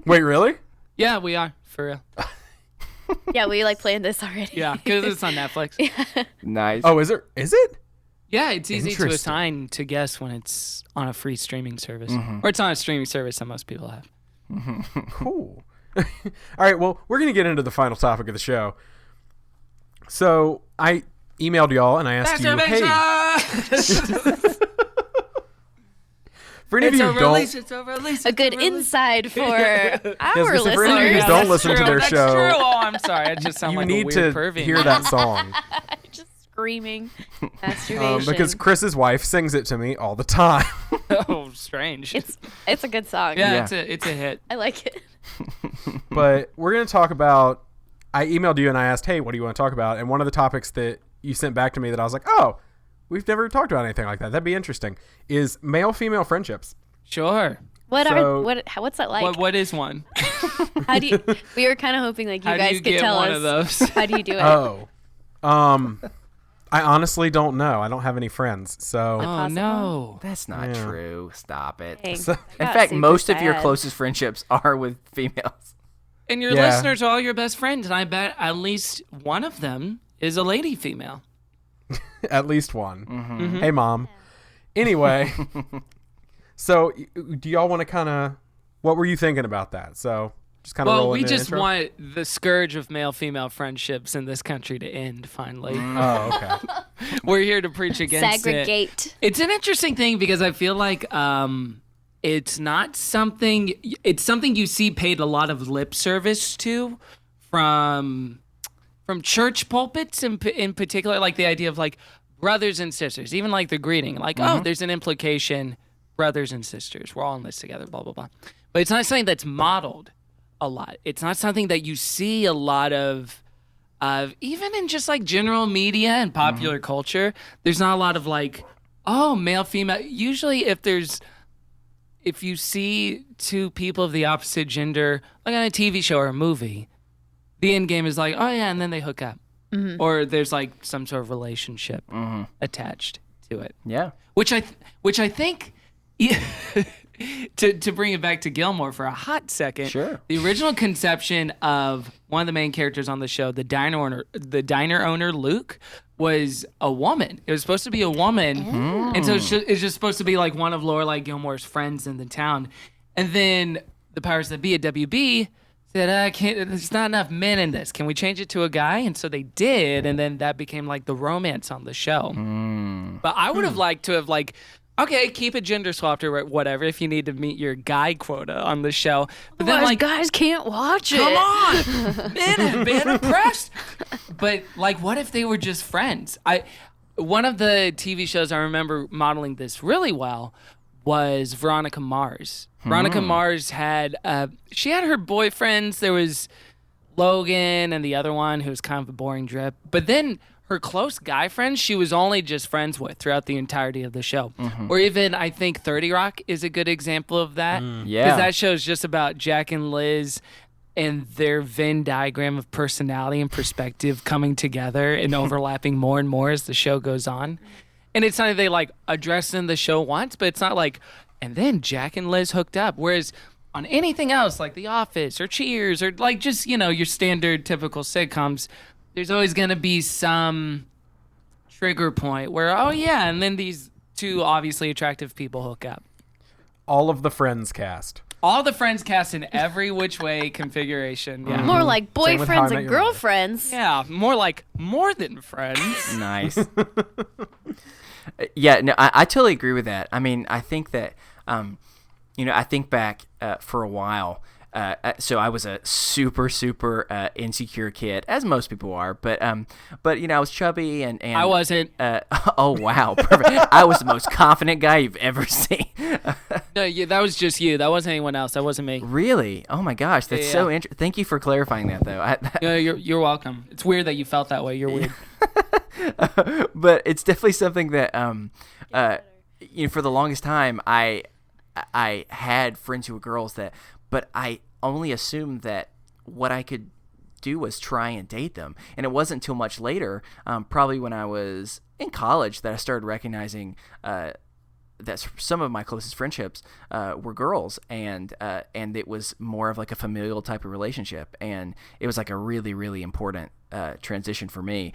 Wait, really? Yeah, we are, for real. Yeah, we planned this already. Yeah, because it's on Netflix. Nice. Oh, is it? Yeah, it's easy to Interesting. assign to guess when it's on a free streaming service. Or it's on a streaming service that most people have. Cool. All right, well, we're going to get into the final topic of the show. So I emailed y'all and I asked you, hey, for any of you who don't, A good inside for our for any of you listeners. who don't listen to their That's show, true. Oh, I'm sorry. I just sound you like a need weird to pervy. hear that song Just screaming masturbation. because Chris's wife sings it to me all the time. Oh, strange. it's a good song. yeah, it's a hit. I like it. But we're going to talk about, I emailed you and I asked, hey, what do you want to talk about? And one of the topics that you sent back to me that I was like, oh, we've never talked about anything like that. That'd be interesting. Is male-female friendships. Sure. What's that like? What is one? How do you? We were kind of hoping you How guys do you could get tell one us. of those? How do you do it? Oh. I honestly don't know. I don't have any friends. So Oh, possible? no. That's not Yeah. true. Stop it. Dang, So- I In got fact, super most of your sad. closest friendships are with females. And your Yeah. listeners are all your best friends, and I bet at least one of them is a lady female. at least one. Hey, Mom. Anyway, so do y'all want to kind of, what were you thinking about that? So just kind of Well, roll we into the just intro? want the scourge of male-female friendships in this country to end, finally. Oh, okay. We're here to preach against it. Segregate. It's an interesting thing because I feel like it's not something. It's something you see paid a lot of lip service to from church pulpits in particular, like the idea of like brothers and sisters, even like the greeting, like oh, there's an implication, brothers and sisters, we're all in this together, blah blah blah. But it's not something that's modeled a lot. It's not something that you see a lot of even in just like general media and popular culture. There's not a lot of like, oh, male, female. Usually if you see two people of the opposite gender, like on a TV show or a movie, the end game is like, oh yeah, and then they hook up. Or there's like some sort of relationship attached to it. Yeah. Which I think to bring it back to Gilmore for a hot second. Sure. The original conception of one of the main characters on the show, the diner owner Luke, was a woman. It was supposed to be a woman, and so it's just supposed to be like one of Lorelai Gilmore's friends in the town. And then the powers that be at WB said, there's not enough men in this. Can we change it to a guy? And so they did, and then that became like the romance on the show. But I would have liked to have like, okay, keep it gender swapped or whatever if you need to meet your guy quota on the show. But then like, guys can't watch it. come on, men have been oppressed. But like, what if they were just friends? One of the TV shows I remember modeling this really well was Veronica Mars. Veronica Mars had she had her boyfriends. There was Logan and the other one who was kind of a boring drip. But then her close guy friends, she was only just friends with throughout the entirety of the show. Or even I think 30 Rock is a good example of that. Yeah. Because that show is just about Jack and Liz and their Venn diagram of personality and perspective coming together and overlapping more and more as the show goes on. And it's something they like address in the show once, but it's not like, and then Jack and Liz hooked up. Whereas on anything else like The Office or Cheers or like just, your standard typical sitcoms, there's always going to be some trigger point where, oh yeah, and then these two obviously attractive people hook up. All of the Friends cast. All the Friends cast in every which way configuration. Yeah. More like Same with How I boyfriends Met and Your Mother. girlfriends. Yeah, more like more than friends. Nice. Yeah, no, I totally agree with that. I mean, I think that, I think back for a while, so I was a super insecure kid, as most people are. But I was chubby and I wasn't. Oh wow, perfect! I was the most confident guy you've ever seen. No, that was just you. That wasn't anyone else. That wasn't me. Really? Oh my gosh, that's so interesting. Thank you for clarifying that, though. You're welcome. It's weird that you felt that way. You're weird. But it's definitely something that for the longest time I had friends who were girls but I only assumed that what I could do was try and date them, and it wasn't until much later, probably when I was in college, that I started recognizing that some of my closest friendships were girls, and it was more of like a familial type of relationship, and it was like a really, really important transition for me,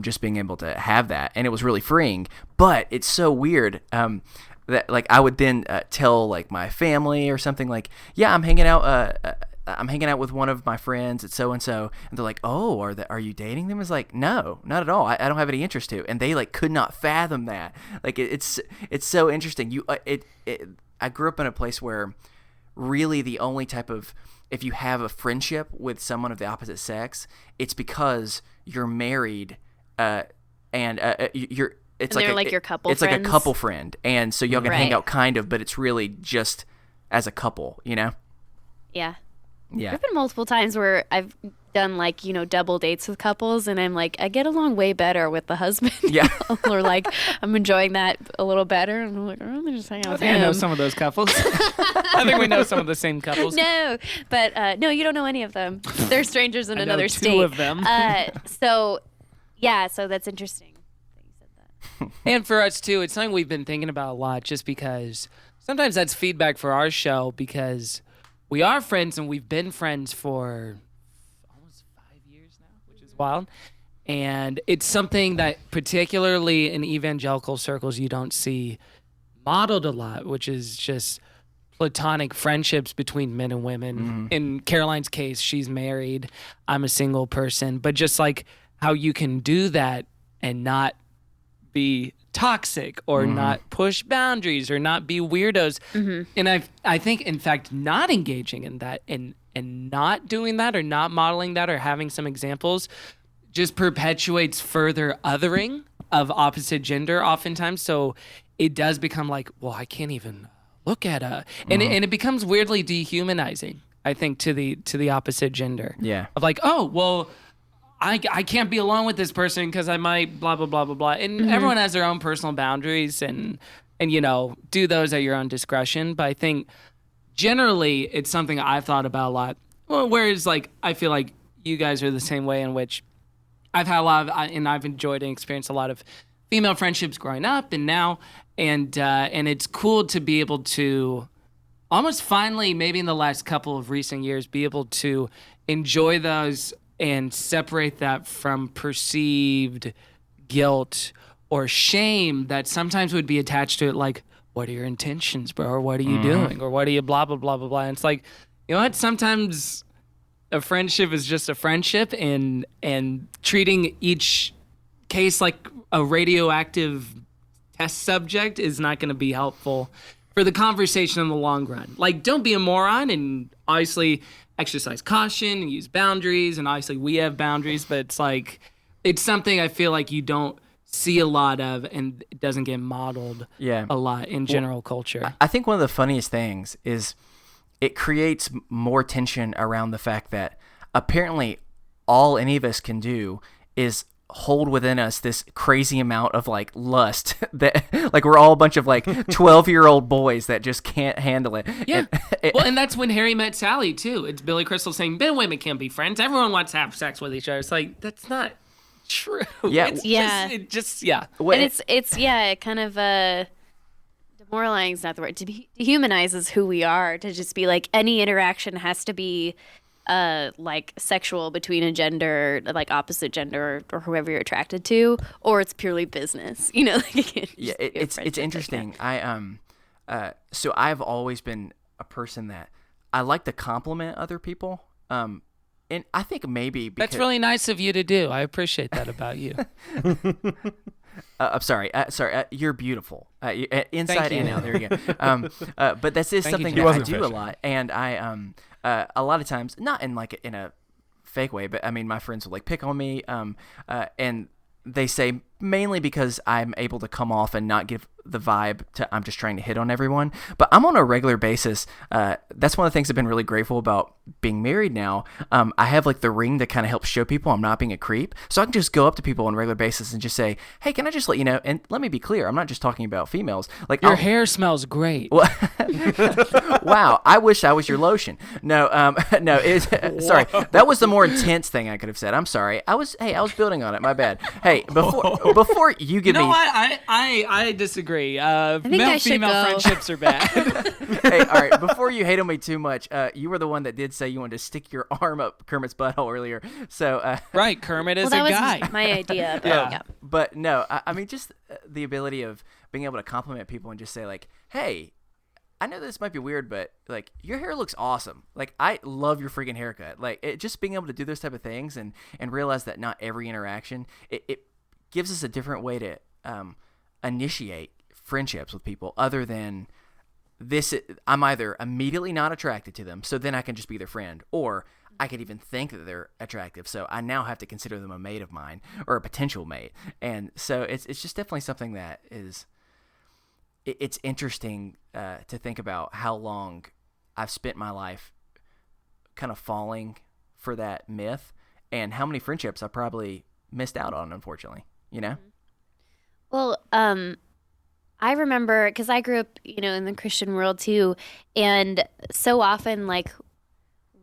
just being able to have that, and it was really freeing. But it's so weird that like I would then tell like my family or something like, yeah, I'm hanging out with one of my friends at so and so, and they're like, "Oh, are you dating them?" It's like, no, not at all. I don't have any interest to, and they like could not fathom that. Like it's so interesting. I grew up in a place where really the only type of, if you have a friendship with someone of the opposite sex, it's because you're married, and you're. It's and like they're your couple. It's friends. like a couple friend, and so y'all can hang Right. out kind of, but it's really just as a couple, Yeah. Yeah. There've been multiple times where I've done like, double dates with couples, and I'm like, I get along way better with the husband. Yeah. Or like, I'm enjoying that a little better. And I'm like, oh, let me just hang out I with think I know him. some of those couples. I think we know some of the same couples. No, but no, you don't know any of them. They're strangers in I know another two state. of them. So that's interesting that you said that. And for us too, it's something we've been thinking about a lot, just because sometimes that's feedback for our show, because we are friends and we've been friends for almost 5 years now, which is wild. And it's something that particularly in evangelical circles you don't see modeled a lot, which is just platonic friendships between men and women. In Caroline's case, she's married. I'm a single person. But just like how you can do that and not be toxic or not push boundaries or not be weirdos. And I think, in fact, not engaging in that and not doing that or not modeling that or having some examples just perpetuates further othering of opposite gender oftentimes. So it does become like, well, I can't even look at a, and it becomes weirdly dehumanizing, I think, to the opposite gender. Yeah. Of like, oh, well, I can't be alone with this person because I might blah, blah, blah, blah, blah. And everyone has their own personal boundaries and do those at your own discretion. But I think generally it's something I've thought about a lot. Well, whereas like, I feel like you guys are the same way, in which I've had a lot of, and I've enjoyed and experienced a lot of female friendships growing up and now. And it's cool to be able to almost finally, maybe in the last couple of recent years, be able to enjoy those and separate that from perceived guilt or shame that sometimes would be attached to it, like, what are your intentions, bro? Or what are you doing? Or what are you blah, blah, blah, blah, blah. And it's like, you know what? Sometimes a friendship is just a friendship, and treating each case like a radioactive test subject is not going to be helpful for the conversation in the long run. Like, don't be a moron, and obviously exercise caution and use boundaries, and obviously we have boundaries, but it's like, it's something I feel like you don't see a lot of, and it doesn't get modeled a lot in general culture. I think one of the funniest things is it creates more tension around the fact that apparently all any of us can do is hold within us this crazy amount of like lust that like we're all a bunch of like 12-year-old boys that just can't handle it. Yeah. And that's when Harry met Sally too. It's Billy Crystal saying men and women can't be friends. Everyone wants to have sex with each other. It's like, that's not true. Yeah. It kind of demoralizing is not the word. Dehumanizes who we are, to just be like, any interaction has to be like sexual between a gender, like opposite gender or whoever you're attracted to, or it's purely business. It's interesting. So I've always been a person that I like to compliment other people. And I think maybe because that's really nice of you to do. I appreciate that about you. I'm sorry. You're beautiful. Inside you. and out. There you go. But this is Thank you, something Jeff. that I He do a wasn't lot, and I a lot of times, not in like in a fake way, but I mean, my friends will like pick on me, and they say mainly because I'm able to come off and not give the vibe to I'm just trying to hit on everyone. But I'm on a regular basis. That's one of the things I've been really grateful about being married now. I have like the ring to kind of help show people I'm not being a creep. So I can just go up to people on a regular basis and just say, hey, can I just let you know? And let me be clear, I'm not just talking about females. Like Your hair smells great. Wow, I wish I was your lotion. No, no. Sorry, that was the more intense thing I could have said. I'm sorry. I was building on it. My bad. Hey, before you give You know me, what? I disagree. think I should Male-female go. friendships are bad. hey, all right. Before you hate on me too much, you were the one that did say you wanted to stick your arm up Kermit's butthole earlier. So, Right, Kermit is Well, a that guy. was my idea. But Yeah. yeah. but no, I mean just the ability of being able to compliment people and just say like, hey. I know this might be weird, but like your hair looks awesome. Like I love your freaking haircut. Like just being able to do those type of things and realize that not every interaction it gives us a different way to initiate friendships with people other than this. I'm either immediately not attracted to them, so then I can just be their friend, or I could even think that they're attractive, so I now have to consider them a mate of mine or a potential mate. And so it's just definitely something that is. It's interesting to think about how long I've spent my life kind of falling for that myth and how many friendships I probably missed out on, unfortunately, you know? Well, I remember because I grew up, in the Christian world too, and so often like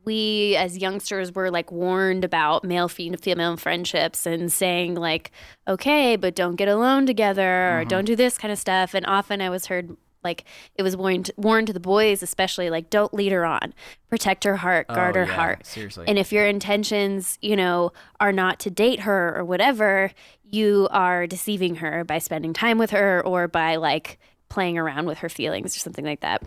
we as youngsters were like warned about male-female friendships and saying like, okay, but don't get alone together or don't do this kind of stuff. And often I was heard like it was warned to the boys, especially like, don't lead her on, protect her heart, guard her heart. Seriously. And if your intentions, are not to date her or whatever, you are deceiving her by spending time with her or by like playing around with her feelings or something like that.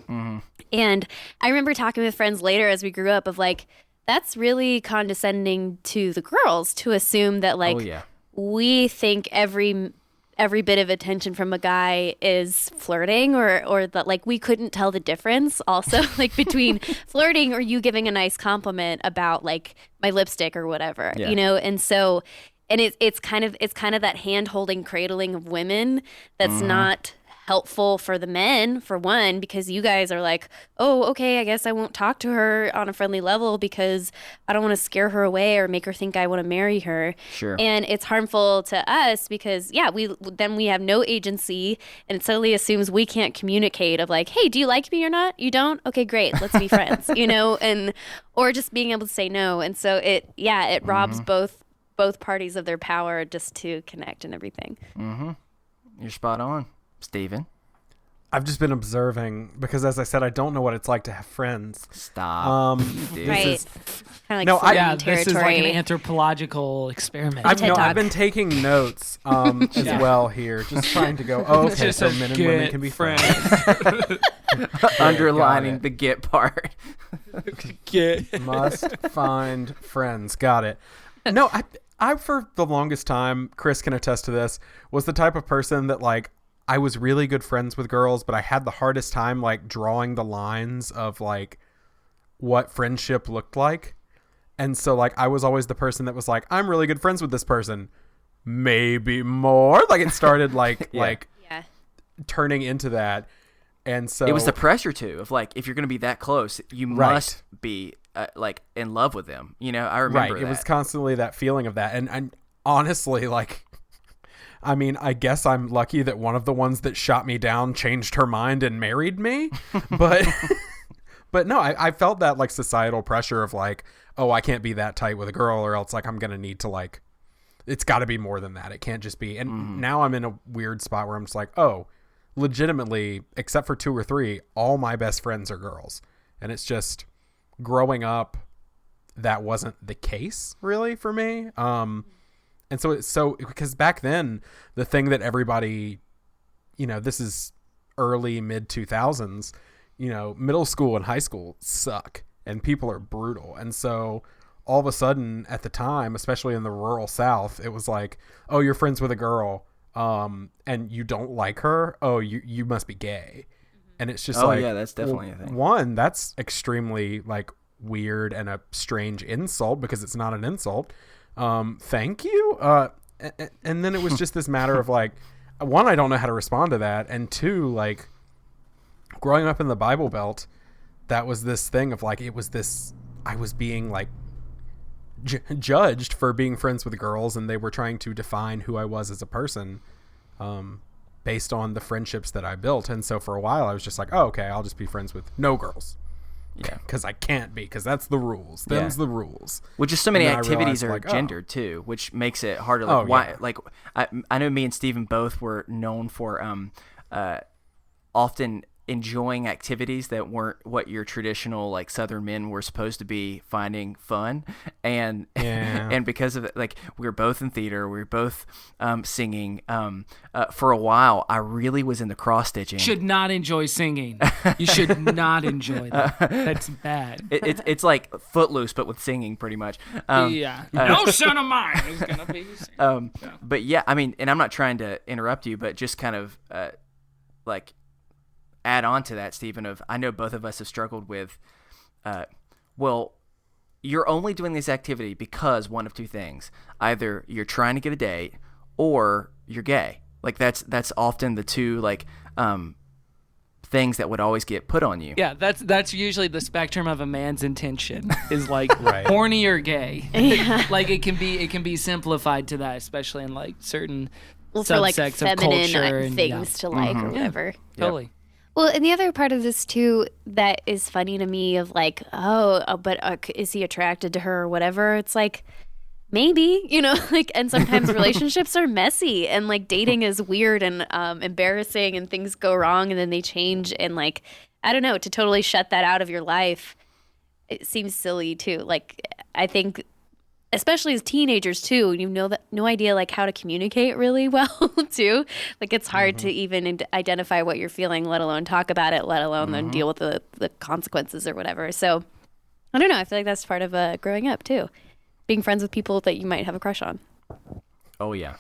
And I remember talking with friends later as we grew up of like, that's really condescending to the girls to assume that like we think every bit of attention from a guy is flirting or that like we couldn't tell the difference also like between flirting or you giving a nice compliment about like my lipstick or whatever, and so and it's kind of that hand holding cradling of women that's not helpful for the men, for one, because you guys are like, oh, okay, I guess I won't talk to her on a friendly level because I don't want to scare her away or make her think I want to marry her. Sure. And it's harmful to us because, we have no agency and it suddenly assumes we can't communicate of like, hey, do you like me or not? You don't? Okay, great. Let's be friends, and or just being able to say no. And so it robs both parties of their power just to connect and everything. You're spot on, Steven. I've just been observing because, as I said, I don't know what it's like to have friends. Stop. Dude. Right. Kind No, of like Yeah, territory. this is like an anthropological experiment. I've TED been taking notes as well here, just trying to go, oh, okay, Just so a men and good women can be friends. Underlining it. the get part. Must find friends. Got it. No, I for the longest time, Chris can attest to this, was the type of person that like I was really good friends with girls, but I had the hardest time like drawing the lines of like what friendship looked like. And so like I was always the person that was like, I'm really good friends with this person. Maybe more. Like it started like like turning into that. And so It was the pressure too of like, if you're going to be that close, you must be like in love with them. I remember that. It was constantly that feeling of that. And honestly, like, I mean, I guess I'm lucky that one of the ones that shot me down changed her mind and married me. But but no, I felt that like societal pressure of like, oh, I can't be that tight with a girl or else like I'm going to need to like, it's got to be more than that. It can't just be. And now I'm in a weird spot where I'm just like, oh, legitimately, except for 2 or 3, all my best friends are girls. And it's just growing up, that wasn't the case really for me. And so because back then the thing that everybody, this is early mid 2000s, middle school and high school suck and people are brutal. And so all of a sudden at the time, especially in the rural South, it was like, oh, you're friends with a girl. and you don't like her, oh, you must be gay. And it's just yeah, that's definitely a thing. One, that's extremely like weird and a strange insult because it's not an insult. Thank you. And then it was just this matter of like, one, I don't know how to respond to that, and two, like growing up in the Bible Belt, that was this thing of like, it was this, I was being like judged for being friends with girls, and they were trying to define who I was as a person based on the friendships that I built. And so for a while I was just like, oh, okay, I'll just be friends with no girls. Yeah, because I can't be, because that's the rules. Them's the rules. Which is so many activities realized, are like, gendered too, which makes it harder. Like, why? Like, I know me and Steven both were known for often enjoying activities that weren't what your traditional like Southern men were supposed to be finding fun, and and because of it, like we were both in theater, we were both singing. For a while, I really was into cross stitching. Should not enjoy singing. You should not enjoy that. That's bad. It's like Footloose, but with singing, pretty much. No son of mine is gonna be. But yeah, I mean, and I'm not trying to interrupt you, but just kind of like add on to that, Stephen, of I know both of us have struggled with, well, you're only doing this activity because one of two things. Either you're trying to get a date or you're gay. Like that's often the two like things that would always get put on you. Yeah, that's usually the spectrum of a man's intention is like horny or gay. Yeah. Like it can be simplified to that, especially in like certain for like subsects of feminine culture and things to like or whatever. Totally. Well, and the other part of this too that is funny to me of like, but is he attracted to her or whatever? It's like, maybe, like, and sometimes relationships are messy and like dating is weird and embarrassing and things go wrong and then they change and like, I don't know, to totally shut that out of your life, it seems silly too. Like, I think especially as teenagers too, you know that no idea like how to communicate really well too. Like it's hard to even identify what you're feeling, let alone talk about it, let alone then deal with the consequences or whatever. So I don't know. I feel like that's part of growing up too, being friends with people that you might have a crush on. Oh yeah,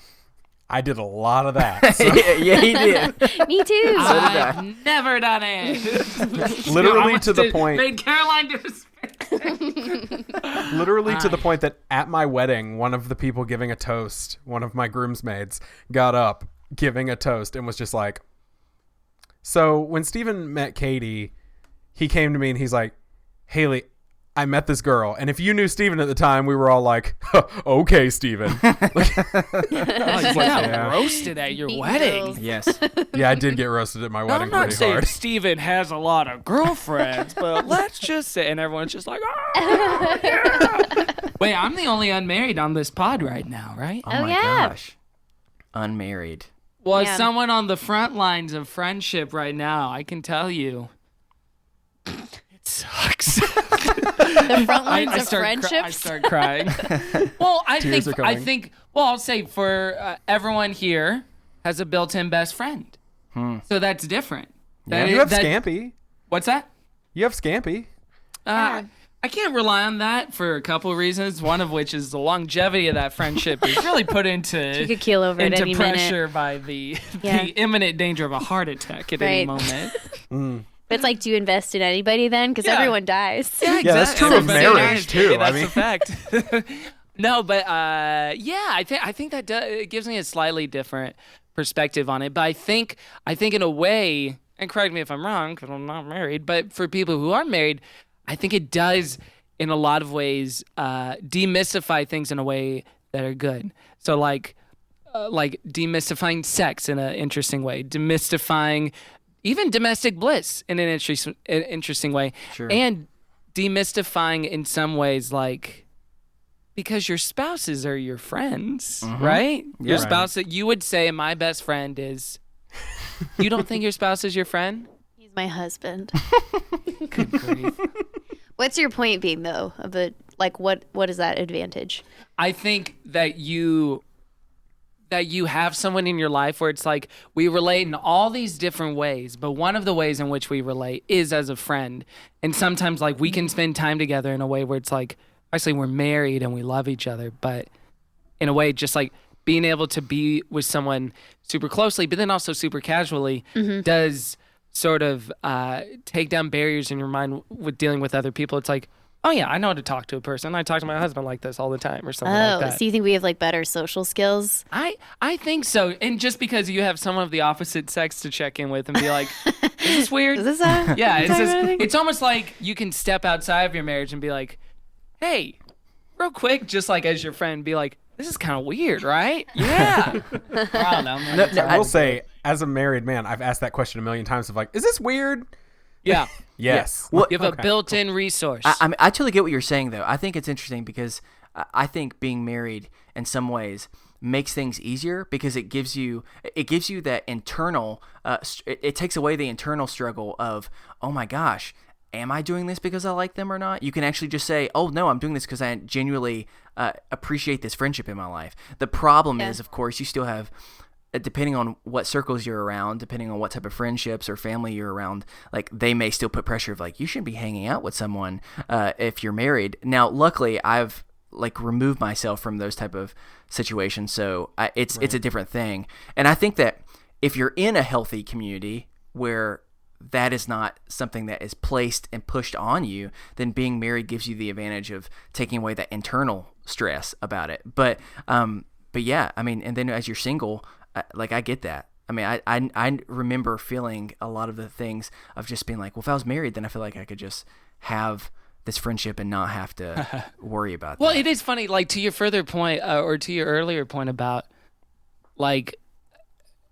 I did a lot of that. So. Yeah, he did. Me too. I've never done it. Literally to the point. Made Caroline do this. Literally to the point that at my wedding, one of the people giving a toast, one of my groomsmaids, got up giving a toast and was just like, so when Steven met Katie, he came to me and he's like, Haley, I met this girl. And if you knew Steven at the time, we were all like, okay, Steven. Roasted at your wedding. Yes. Yeah, I did get roasted at my wedding I'm not pretty saying hard. Steven has a lot of girlfriends, but let's just say, and everyone's just like, oh, yeah. Wait, I'm the only unmarried on this pod right now, right? Oh my gosh. Unmarried. Well, as someone on the front lines of friendship right now, I can tell you, it sucks. The front lines of friendships. I start crying. Well, I Tears are coming. think. Well, I'll say for everyone here has a built-in best friend, so that's different. You have Scampy. What's that? You have Scampy. I can't rely on that for a couple of reasons. One of which is the longevity of that friendship is really put into You could keel over at any pressure minute. by the imminent danger of a heart attack at any moment. But it's like, do you invest in anybody then? Because everyone dies. Yeah, exactly. Yeah, that's true of marriage too. That's a fact. No, but I think that it gives me a slightly different perspective on it. But I think in a way, and correct me if I'm wrong because I'm not married, but for people who are married, I think it does in a lot of ways demystify things in a way that are good. So like demystifying sex in an interesting way, demystifying even domestic bliss in an interesting way, Sure. and demystifying in some ways like because your spouses are your friends, right? Your spouse that you would say my best friend is. You don't think your spouse is your friend? He's my husband. Good grief. What's your point being though? Of it, like what is that advantage? I think that you have someone in your life where it's like we relate in all these different ways, but one of the ways in which we relate is as a friend. And sometimes like we can spend time together in a way where it's like, actually we're married and we love each other, but in a way just like being able to be with someone super closely, but then also super casually does sort of take down barriers in your mind with dealing with other people. It's like, oh yeah, I know how to talk to a person. I talk to my husband like this all the time or something like that. So you think we have like better social skills? I think so. And just because you have someone of the opposite sex to check in with and be like, is this weird? Is this a Yeah, it's almost like you can step outside of your marriage and be like, hey, real quick, just like as your friend, be like, this is kind of weird, right? Yeah. I don't know. I will say, as a married man, I've asked that question a million times of like, is this weird? Yeah. Yes. Well, You have a built-in resource. I totally get what you're saying, though. I think it's interesting because I think being married in some ways makes things easier because it gives you that internal it takes away the internal struggle of, oh my gosh, am I doing this because I like them or not? You can actually just say, oh no, I'm doing this because I genuinely appreciate this friendship in my life. The problem is, of course, you still have, depending on what circles you're around, depending on what type of friendships or family you're around, like they may still put pressure of like, you shouldn't be hanging out with someone if you're married. Now, luckily, I've like removed myself from those type of situations, so it's a different thing. And I think that if you're in a healthy community where that is not something that is placed and pushed on you, then being married gives you the advantage of taking away that internal stress about it. But yeah, I mean, and then as you're single, I get that. I mean, I remember feeling a lot of the things of just being like, well, if I was married, then I feel like I could just have this friendship and not have to worry about that. Well, it is funny, like to your further point, or to your earlier point about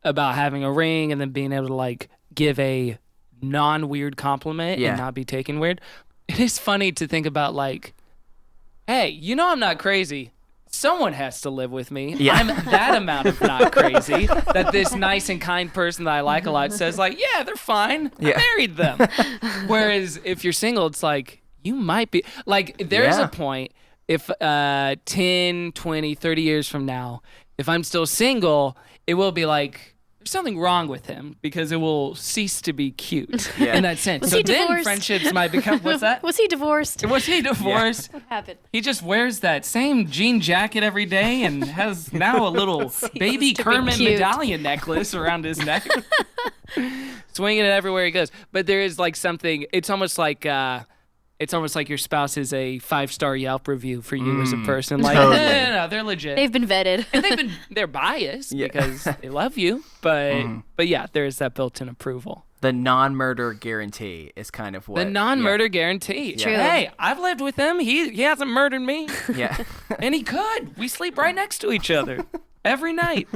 having a ring and then being able to like give a non-weird compliment and not be taken weird. It is funny to think about like, hey, you know I'm not crazy. Someone has to live with me. Yeah. I'm that amount of not crazy that this nice and kind person that I like a lot says like, yeah, they're fine. I married them. Whereas if you're single, it's like, you might be like, there's a point if 10, 20, 30 years from now, if I'm still single, it will be like, there's something wrong with him because it will cease to be cute in that sense. Was so he then divorced? friendships might become, what's that? Was he divorced? Was he divorced? What happened? He just wears that same jean jacket every day and has now a little baby to be Kermit cute. medallion necklace around his neck. Swinging it everywhere he goes. But there is like something, it's almost like your spouse is a 5-star Yelp review for you as a person. Like, Totally. no, they're legit. They've been vetted. And they're biased because they love you. But yeah, there is that built-in approval. The non-murder guarantee is kind of what The non-murder guarantee. True. Hey, I've lived with him. He hasn't murdered me. Yeah. And he could. We sleep right next to each other every night.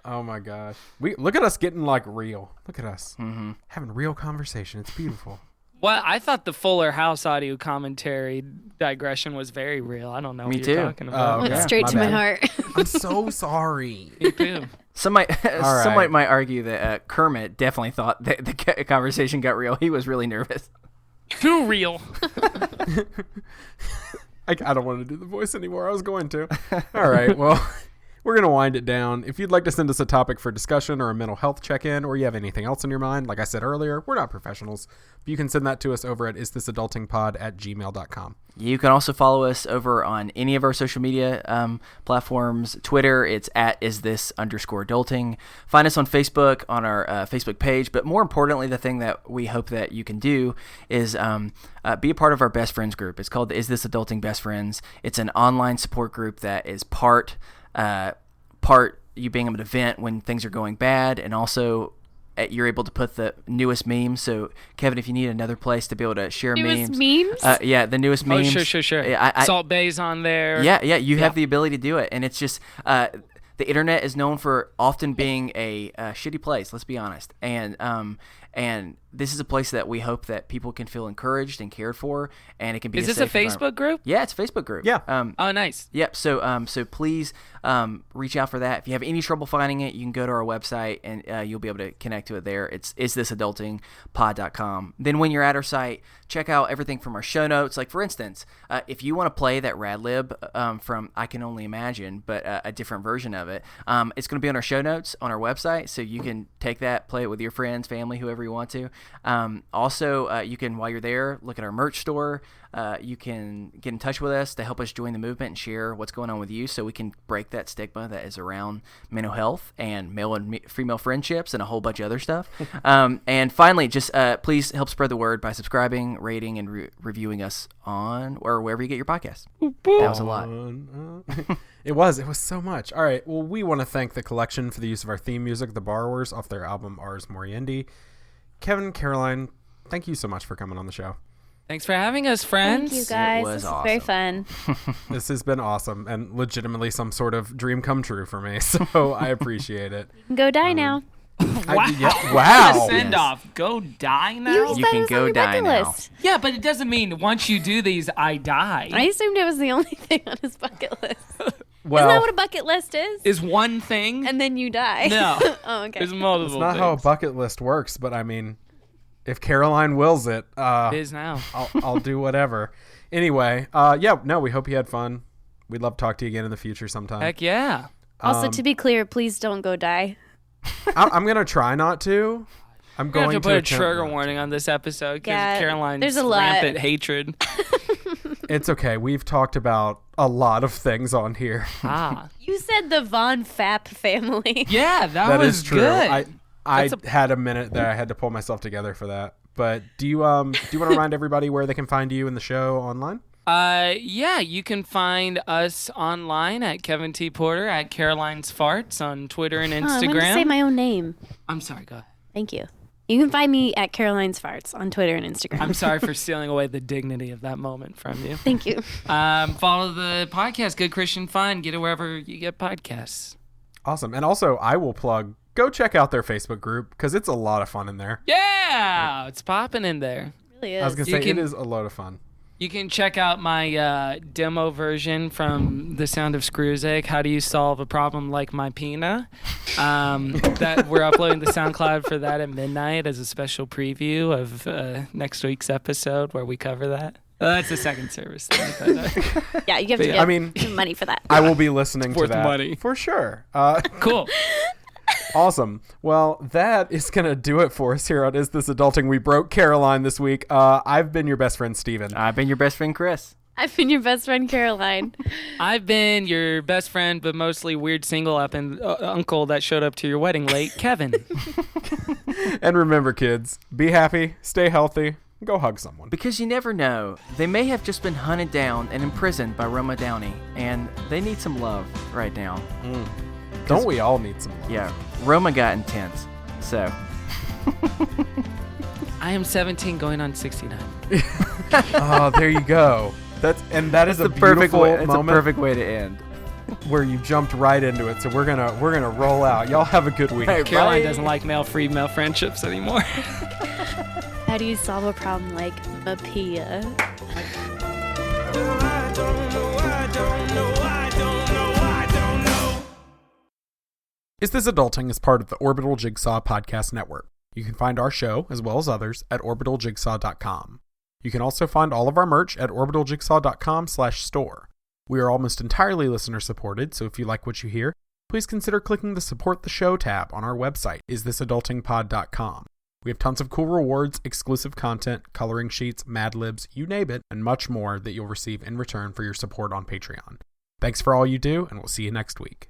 Oh my gosh. Look at us getting like real. Look at us having real conversation. It's beautiful. Well, I thought the Fuller House audio commentary digression was very real. I don't know Me what too. you're talking about. Went yeah, straight my to my bad. heart. I'm so sorry. Me too. Some might right. argue that Kermit definitely thought that the conversation got real. He was really nervous. Too real. I don't want to do the voice anymore. I was going to. All right. Well, we're going to wind it down. If you'd like to send us a topic for discussion or a mental health check-in, or you have anything else in your mind, like I said earlier, we're not professionals, but you can send that to us over at isthisadultingpod@gmail.com. You can also follow us over on any of our social media platforms. Twitter, it's at @isthisunderscoreadulting. Find us on Facebook, on our Facebook page. But more importantly, the thing that we hope that you can do is be a part of our best friends group. It's called the Is This Adulting Best Friends. It's an online support group that is part you being able to vent when things are going bad, and also you're able to put the newest memes. So, Kevin, if you need another place to be able to share Newest memes, memes? the newest Oh, memes. sure. I, Salt Bay's on there. Yeah, you have the ability to do it, and it's just the internet is known for often being a shitty place. Let's be honest, and this is a place that we hope that people can feel encouraged and cared for, and it can be. Is this a Facebook group? Yeah, it's a Facebook group. Yeah. Oh, nice. Yep. So please reach out for that. If you have any trouble finding it, you can go to our website and you'll be able to connect to it there. It's isthisadultingpod.com. Then when you're at our site, check out everything from our show notes. Like for instance, if you want to play that rad lib from I Can Only Imagine, but a different version of it, it's going to be on our show notes on our website, so you can take that, play it with your friends, family, whoever you want to. Also, you can, while you're there, look at our merch store. You can get in touch with us to help us join the movement and share what's going on with you so we can break that stigma that is around mental health and male and female friendships and a whole bunch of other stuff. And finally, just please help spread the word by subscribing, rating, and reviewing us on or wherever you get your podcasts. That was a lot. It was so much. All right. Well, we want to thank the collection for the use of our theme music, The Borrowers, off their album Ars Moriendi. Kevin, Caroline, thank you so much for coming on the show. Thanks for having us, friends. Thank you, guys. It was This is awesome. very fun. This has been awesome and legitimately some sort of dream come true for me. So I appreciate it. You can go die now. Wow. Send off. Go die now. You You said can it was go on your die bucket now. list. Yeah, but it doesn't mean once you do these, I die. I assumed it was the only thing on his bucket list. Well, Isn't that what a bucket list is? Is one thing. And then you die. No. Oh, okay. There's multiple it's not how a things. bucket list works, but I mean, if Caroline wills it, It is now. I'll do whatever. Anyway, we hope you had fun. We'd love to talk to you again in the future sometime. Heck yeah. Also, to be clear, please don't go die. I'm going to try not to. I'm We going have to put a attempt trigger not to. warning on this episode because Yeah, Caroline's there's a lot. rampant hatred. It's okay. We've talked about a lot of things on here. You said the Von Fapp family. Yeah, That was is true. good. I That's had a minute there. I had to pull myself together for that. But do you want to remind everybody where they can find you and the show online? Yeah, you can find us online at Kevin T. Porter, at Caroline's Farts on Twitter and Oh, I wanted to Instagram. say my own name. I'm sorry, go ahead. Thank you. You can find me at Caroline's Farts on Twitter and Instagram. I'm sorry for stealing away the dignity of that moment from you. Thank you. Follow the podcast, Good Christian Fun. Get it wherever you get podcasts. Awesome. And also, I will plug, go check out their Facebook group because it's a lot of fun in there. Yeah, it's popping in there. It really is. I was going to You say, can- it is a load of fun. You can check out my demo version from The Sound of Screwsick, How Do You Solve a Problem Like My Pina? That we're uploading to SoundCloud for that at midnight as a special preview of next week's episode where we cover that. That's a second service thing. But, Yeah, you have to Yeah. get I mean- some money for that. I will be listening to worth that. money. For sure. cool. Awesome. Well, that is going to do it for us here on Is This Adulting? We broke Caroline this week. I've been your best friend, Steven. I've been your best friend, Chris. I've been your best friend, Caroline. I've been your best friend, but mostly weird single up and uncle that showed up to your wedding late, Kevin. And remember, kids, be happy, stay healthy, go hug someone. Because you never know. They may have just been hunted down and imprisoned by Roma Downey, and they need some love right now. Don't we all need some love? Yeah, Roma got intense. So, I am 17 going on 69. Oh, there you go. That is a the perfect beautiful way. It's a moment perfect way to end. where you jumped right into it. So we're gonna roll out. Y'all have a good week. Hey, Caroline Bye. doesn't like male friendships anymore. How do you solve a problem like Mapia? Is This Adulting is part of the Orbital Jigsaw Podcast Network. You can find our show, as well as others, at orbitaljigsaw.com. You can also find all of our merch at orbitaljigsaw.com/store. We are almost entirely listener supported, so if you like what you hear, please consider clicking the Support the Show tab on our website, isthisadultingpod.com. We have tons of cool rewards, exclusive content, coloring sheets, Mad Libs, you name it, and much more that you'll receive in return for your support on Patreon. Thanks for all you do, and we'll see you next week.